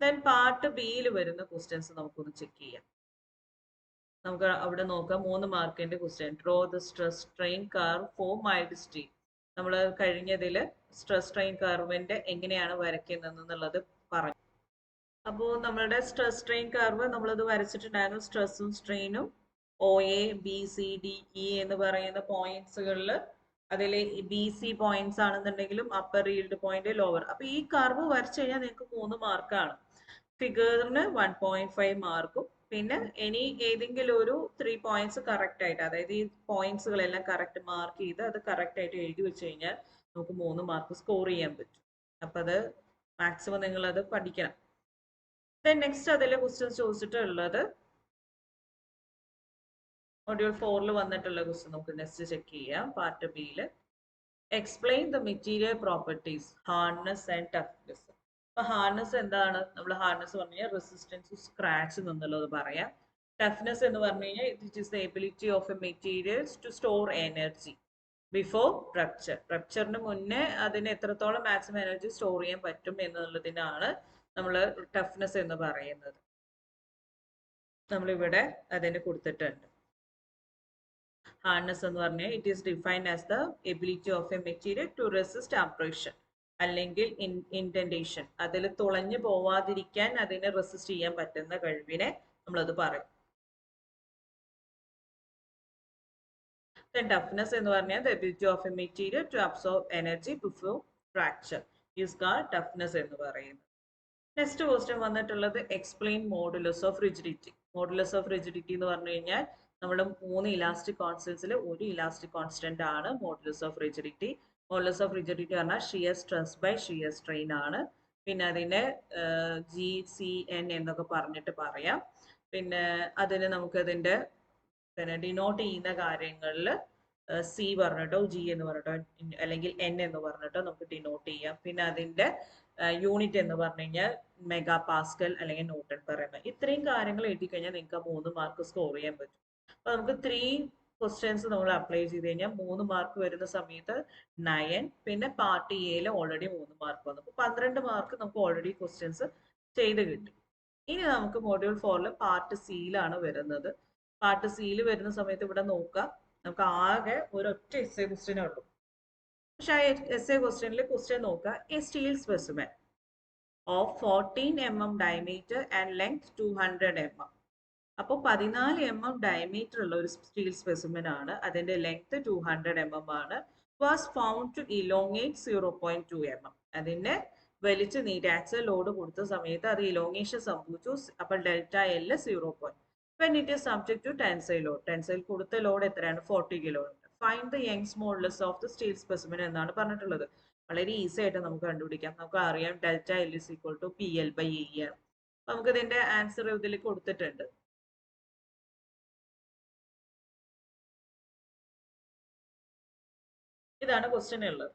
Speaker 1: ദെൻ പാർട്ട് ബിയിൽ വരുന്ന ക്വസ്റ്റ്യൻസ് നമുക്കൊന്ന് ചെക്ക് ചെയ്യാം. നമുക്ക് അവിടെ നോക്കാം 3 മാർക്കിന്റെ question, draw the stress strain curve four mild steel. നമ്മൾ കഴിഞ്ഞതിൽ സ്ട്രെസ് സ്ട്രെയിൻ കർവിന്റെ എങ്ങനെയാണ് വരയ്ക്കുന്നത് എന്നുള്ളത് പറഞ്ഞു. അപ്പോൾ നമ്മളുടെ സ്ട്രെസ് സ്ട്രെയിൻ കർവ് നമ്മളത് വരച്ചിട്ടുണ്ടായിരുന്നു. സ്ട്രെസ്സും സ്ട്രെയിനും O A B C D E എന്ന് പറയുന്ന പോയിന്റ്സുകളിൽ അതിൽ ബി സി പോയിന്റ്സ് ആണെന്നുണ്ടെങ്കിലും അപ്പർ ഈൽഡ് പോയിന്റ്, ലോവർ. അപ്പൊ ഈ കർവ് വരച്ചു കഴിഞ്ഞാൽ നിങ്ങൾക്ക് 3 മാർക്കാണ്. ഫിഗറിന് 1.5 മാർക്കും, പിന്നെ ഇനി ഏതെങ്കിലും ഒരു 3 പോയിന്റ്സ് കറക്റ്റ് ആയിട്ട്, അതായത് ഈ പോയിന്റ്സുകളെല്ലാം കറക്റ്റ് മാർക്ക് ചെയ്ത് അത് കറക്റ്റ് ആയിട്ട് എഴുതി വെച്ച് കഴിഞ്ഞാൽ നമുക്ക് 3 മാർക്ക് സ്കോർ ചെയ്യാൻ പറ്റും. അപ്പൊ അത് മാക്സിമം നിങ്ങൾ അത് പഠിക്കണം. നെക്സ്റ്റ് അതിലെ ക്വസ്റ്റ്യൻസ് ചോദിച്ചിട്ടുള്ളത് മൊഡ്യൂൾ 4 വന്നിട്ടുള്ള ക്വസ്റ്റ്യൻ നമുക്ക് നെക്സ്റ്റ് ചെക്ക് ചെയ്യാം. പാർട്ട് ബിയിൽ explain the material properties hardness and toughness. അപ്പൊ ഹാർഡ്നെസ് എന്താണ്? നമ്മൾ ഹാർഡ്നെസ് പറഞ്ഞു കഴിഞ്ഞാൽ റെസിസ്റ്റൻസ് ടു സ്ക്രാച്ച് എന്നുള്ളത് പറയാം. ടഫ്നെസ് എന്ന് പറഞ്ഞു കഴിഞ്ഞാൽ it is the ability of a materials to store energy before rupture. റപ്ചറിന് മുന്നേ അതിന് എത്രത്തോളം മാക്സിമം എനർജി സ്റ്റോർ ചെയ്യാൻ പറ്റും എന്നുള്ളതിനാണ് നമ്മൾ ടഫ്നെസ് എന്ന് പറയുന്നത്. നമ്മളിവിടെ അതിന് കൊടുത്തിട്ടുണ്ട്. ഹാർഡ്നെസ് എന്ന് പറഞ്ഞാൽ it is defined as the ability of a material to resist abrasion അല്ലെങ്കിൽ ഇൻഡന്റേഷൻ. അതിൽ തുളഞ്ഞു പോവാതിരിക്കാൻ അതിനെ റെസിസ്റ്റ് ചെയ്യാൻ പറ്റുന്ന കഴിവിനെ നമ്മളത് പറയും. ടഫ്നെസ് എന്ന് പറഞ്ഞാൽ the ability of a material to absorb energy before fracture is called toughness എന്ന് പറയുന്നത്. നെക്സ്റ്റ് ക്വസ്റ്റ്യൻ വന്നിട്ടുള്ളത് explain modulus of rigidity. Modulus of rigidity എന്ന് പറഞ്ഞു കഴിഞ്ഞാൽ നമ്മൾ 3 ഇലാസ്റ്റിക് കോൺസ്റ്റൻസിൽ ഒരു ഇലാസ്റ്റിക് കോൺസ്റ്റന്റ് ആണ് modulus of rigidity. Modulus of rigidity പറഞ്ഞാൽ shear stress by shear strain ആണ്. പിന്നെ അതിനെ GCN എന്നൊക്കെ പറഞ്ഞിട്ട് പറയാം. പിന്നെ അതിന് നമുക്ക് അതിന്റെ പിന്നെ ഡിനോട്ട് ചെയ്യുന്ന കാര്യങ്ങളിൽ സി പറഞ്ഞിട്ടോ ജി എന്ന് പറഞ്ഞിട്ടോ അല്ലെങ്കിൽ എൻ എന്ന് പറഞ്ഞിട്ടോ നമുക്ക് ഡിനോട്ട് ചെയ്യാം. പിന്നെ അതിന്റെ യൂണിറ്റ് എന്ന് പറഞ്ഞു കഴിഞ്ഞാൽ മെഗാ പാസ്കൽ അല്ലെങ്കിൽ ന്യൂട്ടൺ പെർ എം എൽ. ഇത്രയും കാര്യങ്ങൾ എഴുതി കഴിഞ്ഞാൽ നിങ്ങൾക്ക് 3 മാർക്ക് സ്കോർ ചെയ്യാൻ പറ്റും. അപ്പൊ നമുക്ക് 3 ക്വസ്റ്റ്യൻസ് നമ്മൾ അപ്ലൈ ചെയ്ത് കഴിഞ്ഞാൽ 3 മാർക്ക് വരുന്ന സമയത്ത് 9, പിന്നെ പാർട്ട് എയിൽ ഓൾറെഡി 3 മാർക്ക് വന്നു. അപ്പൊ 12 മാർക്ക് നമുക്ക് ഓൾറെഡി ക്വസ്റ്റ്യൻസ് ചെയ്ത് കിട്ടി. ഇനി നമുക്ക് മൊഡ്യൂൾ 4 പാർട്ട് സിയിലാണ് വരുന്നത്. പാർട്ട് സിയിൽ വരുന്ന സമയത്ത് ഇവിടെ നോക്കാം, നമുക്ക് ആകെ ഒരൊറ്റ എസ്സേ ക്വസ്റ്റ്യനേ ഉള്ളൂ. പക്ഷെ ആ എസ്സേ ക്വസ്റ്റ്യനിൽ ക്വസ്റ്റ്യൻ നോക്കുക, A steel specimen of 14 mm diameter and length 200 mm. അപ്പോൾ 14 mm ഡയമീറ്റർ ഉള്ള ഒരു സ്റ്റീൽ സ്പെസിമെൻ ആണ്, അതിന്റെ ലെങ്ത് 200 mm ആണ്. Was found to elongate 0.2 mm. അതിനെ വലിച്ചു നീട്ടി ആക്സൽ ലോഡ് കൊടുത്ത സമയത്ത് അത് ഇലോങ്ങേഷൻ സംഭവിച്ചു. അപ്പോൾ delta L 0. when it is subject to tensile load. Tensile കൊടുത്ത ലോഡ് എത്രയാണ്? 40 kilo. Find the Young's modulus of the steel specimen എന്നാണ് പറഞ്ഞിട്ടുള്ളത്. വളരെ ഈസി ആയിട്ട് നമുക്ക് കണ്ടുപിടിക്കാം. നമുക്ക് അറിയാം delta L is equal to P L by A ആണ്. നമുക്ക് ഇതിന്റെ ആൻസർ ഇതിൽ കൊടുത്തിട്ടുണ്ട്. ഇതാണ് ക്വസ്റ്റ്യൻ ഉള്ളത്.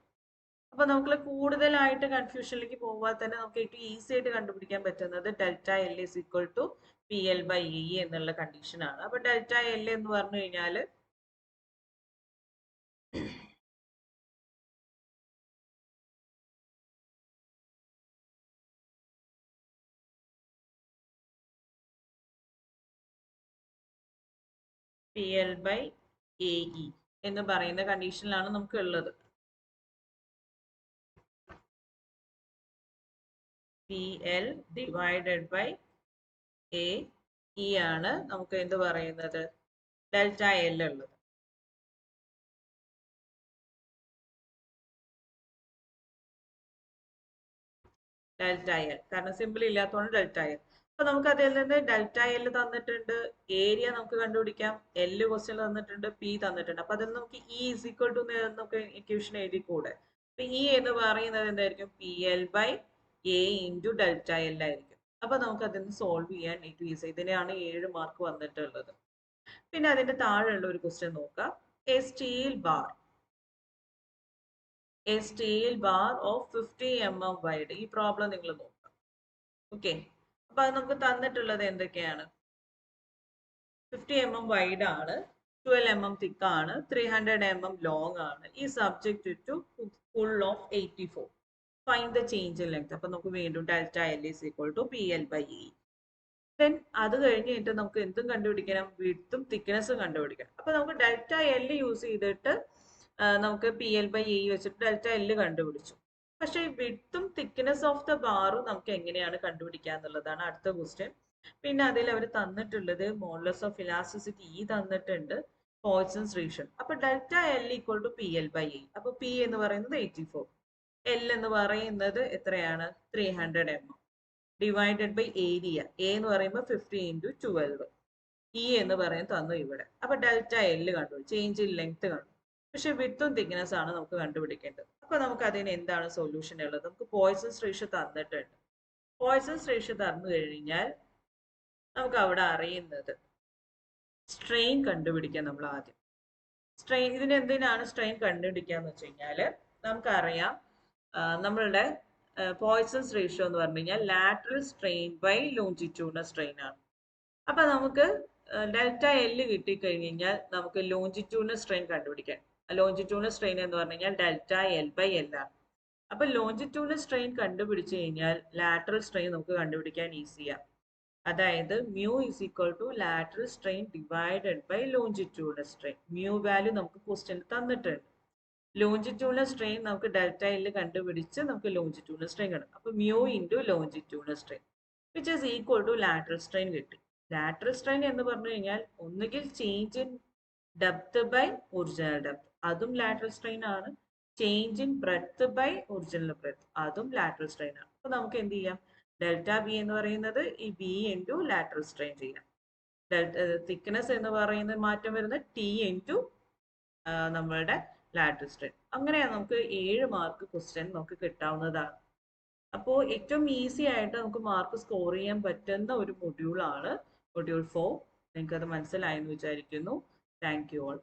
Speaker 1: അപ്പൊ നമുക്ക് കൂടുതലായിട്ട് കൺഫ്യൂഷനിലേക്ക് പോകാതെ തന്നെ നമുക്ക് ഏറ്റവും ഈസി ആയിട്ട് കണ്ടുപിടിക്കാൻ പറ്റുന്നത് delta L is equal to P L by E എന്നുള്ള കണ്ടീഷൻ ആണ്. അപ്പൊ ഡെൽറ്റ എൽ എന്ന് പറഞ്ഞു കഴിഞ്ഞാൽ P L by A E. എന്ന് പറയുന്ന കണ്ടീഷനിലാണ് നമുക്ക് ഉള്ളത്. PL divided by A E ആണ് നമുക്ക് എന്ത് പറയുന്നത് ഡെൽറ്റ എൽ ഉള്ളത്. ഡെൽറ്റ എൽ കാരണം സിമ്പിൾ ഇല്ലാത്തതുകൊണ്ട് ഡെൽറ്റ എൽ. അപ്പൊ നമുക്ക് അതിൽ നിന്ന് ഡെൽറ്റ എൽ തന്നിട്ടുണ്ട്, ഏരിയ നമുക്ക് കണ്ടുപിടിക്കാം, എൽ ക്വസ്റ്റ്യൻ തന്നിട്ടുണ്ട്, പി തന്നിട്ടുണ്ട്. അപ്പൊ അതിൽ നമുക്ക് ഇ ഈസ് ഈക്വൽ ടു നമുക്ക് ഇക്വേഷൻ എഴുതിക്കൂടെ. അപ്പൊ ഇ എന്ന് പറയുന്നത് എന്തായിരിക്കും P L by A into delta L ആയിരിക്കും. അപ്പൊ നമുക്ക് അതിന് സോൾവ് ചെയ്യാൻ ഏറ്റവും ഈസി. ഇതിനാണ് 7 മാർക്ക് വന്നിട്ടുള്ളത്. പിന്നെ അതിന്റെ താഴെയുള്ള ഒരു ക്വസ്റ്റ്യൻ നോക്കാം. A steel bar of 50 mm wide. ഈ പ്രോബ്ലം നിങ്ങൾ നോക്കാം. ഓക്കെ, അപ്പൊ അത് നമുക്ക് തന്നിട്ടുള്ളത് എന്തൊക്കെയാണ്? 50 mm വൈഡ് ആണ്, 12 mm തിക്ക് ആണ്, 300 mm ലോങ് ആണ്. ഈ subject to full of 84. Find the change in length. അപ്പൊ നമുക്ക് വീണ്ടും delta L is equal to P L by E. Then അത് കഴിഞ്ഞിട്ട് നമുക്ക് എന്തും കണ്ടുപിടിക്കണം, വിഡ്ത്തും തിക്നെസ്സും കണ്ടുപിടിക്കണം. അപ്പൊ നമുക്ക് ഡെൽറ്റ എൽ യൂസ് ചെയ്തിട്ട് നമുക്ക് പി എൽ ബൈ ഇ വെച്ചിട്ട് ഡെൽറ്റ എൽ കണ്ടുപിടിച്ചു. പക്ഷെ വിഡ്ത്തും തിക്നെസ് ഓഫ് ദ ബാറും നമുക്ക് എങ്ങനെയാണ് കണ്ടുപിടിക്കുക എന്നുള്ളതാണ് അടുത്ത ക്വസ്റ്റ്യൻ. പിന്നെ അതിൽ അവർ തന്നിട്ടുള്ളത് മോഡുലസ് ഓഫ് ഇലാസ്റ്റിസിറ്റി ഇ തന്നിട്ടുണ്ട്, പോയ്സൺസ് റേഷ്യോ. അപ്പൊ delta L equal to P L by E. അപ്പൊ പി എന്ന് പറയുന്നത് 84, എൽ എന്ന് പറയുന്നത് എത്രയാണ് 300 mm divided by area. A എന്ന് പറയുമ്പോൾ 50 ഇൻറ്റു 12. ഇ എന്ന് പറയുന്നത് തന്നു ഇവിടെ. അപ്പൊ ഡെൽറ്റ എൽ കണ്ടു, ചേഞ്ച് ഇൻ ലെങ്ത് കണ്ടു. പക്ഷെ വിഡ്ത്തും തിക്നെസ് ആണ് നമുക്ക് കണ്ടുപിടിക്കേണ്ടത്. അപ്പൊ നമുക്ക് അതിന് എന്താണ് സൊല്യൂഷൻ ഉള്ളത്? നമുക്ക് പോയ്സൺസ് റേഷ്യോ തന്നിട്ടുണ്ട്. പോയ്സൺസ് റേഷ്യോ തന്നു കഴിഞ്ഞാൽ നമുക്ക് അവിടെ അറിയുന്നത് സ്ട്രെയിൻ കണ്ടുപിടിക്കാം. നമ്മൾ ആദ്യം സ്ട്രെയിൻ, ഇതിന് എന്തിനാണ് സ്ട്രെയിൻ കണ്ടുപിടിക്കാന്ന് വെച്ച് കഴിഞ്ഞാല് നമുക്കറിയാം നമ്മളുടെ പോയ്സൺസ് റേഷ്യോ എന്ന് പറഞ്ഞു കഴിഞ്ഞാൽ lateral strain by longitudinal strain ആണ്. അപ്പൊ നമുക്ക് ഡെൽറ്റ എൽ കിട്ടിക്കഴിഞ്ഞ് കഴിഞ്ഞാൽ നമുക്ക് ലോഞ്ചിറ്റ്യൂഡിനൽ സ്ട്രെയിൻ കണ്ടുപിടിക്കാം. ലോഞ്ചിറ്റ്യൂഡിനൽ സ്ട്രെയിൻ എന്ന് പറഞ്ഞു കഴിഞ്ഞാൽ ഡെൽറ്റ എൽ ബൈ എൽ ആണ്. അപ്പൊ ലോഞ്ചിറ്റ്യൂഡിനൽ സ്ട്രെയിൻ കണ്ടുപിടിച്ച് കഴിഞ്ഞാൽ ലാറ്ററൽ സ്ട്രെയിൻ നമുക്ക് കണ്ടുപിടിക്കാൻ ഈസിയാണ്. അതായത് mu is equal to lateral strain divided by longitudinal strain. Mu value നമുക്ക് ക്വസ്റ്റ്യൻ തന്നിട്ടുണ്ട്. ലോഞ്ചിറ്റ്യൂഡിനൽ സ്ട്രെയിൻ നമുക്ക് ഡെൽറ്റ എൽ കണ്ടുപിടിച്ച് നമുക്ക് ലോഞ്ചിറ്റ്യൂഡിനൽ സ്ട്രെയിൻ കിട്ടും. അപ്പൊ mu into longitudinal strain which is equal to lateral strain കിട്ടി. ലാറ്ററൽ സ്ട്രെയിൻ എന്ന് പറഞ്ഞു കഴിഞ്ഞാൽ ഒന്നുകിൽ change in depth by original depth, അതും ലാറ്ററൽ സ്ട്രെയിൻ ആണ്. Change in breadth by original breadth, അതും ലാറ്ററൽ സ്ട്രെയിൻ ആണ്. അപ്പൊ നമുക്ക് എന്ത് ചെയ്യാം, ഡെൽറ്റ ബി എന്ന് പറയുന്നത് ഈ ബി ഇൻറ്റു ലാറ്ററൽ സ്ട്രെയിൻ ചെയ്യാം. തിക്നെസ് എന്ന് പറയുന്നത് മാറ്റം വരുന്നത് ടി ഇൻറ്റു നമ്മളുടെ ലാറ്ററൽ സ്ട്രെയിൻ. അങ്ങനെയാണ് നമുക്ക് 7 മാർക്ക് ക്വസ്റ്റ്യൻ നമുക്ക് കിട്ടാവുന്നതാണ്. അപ്പോൾ ഏറ്റവും ഈസി ആയിട്ട് നമുക്ക് മാർക്ക് സ്കോർ ചെയ്യാൻ പറ്റുന്ന ഒരു മൊഡ്യൂളാണ് മൊഡ്യൂൾ 4. നിങ്ങൾക്കത് മനസ്സിലായെന്ന് വിചാരിക്കുന്നു. Thank you all.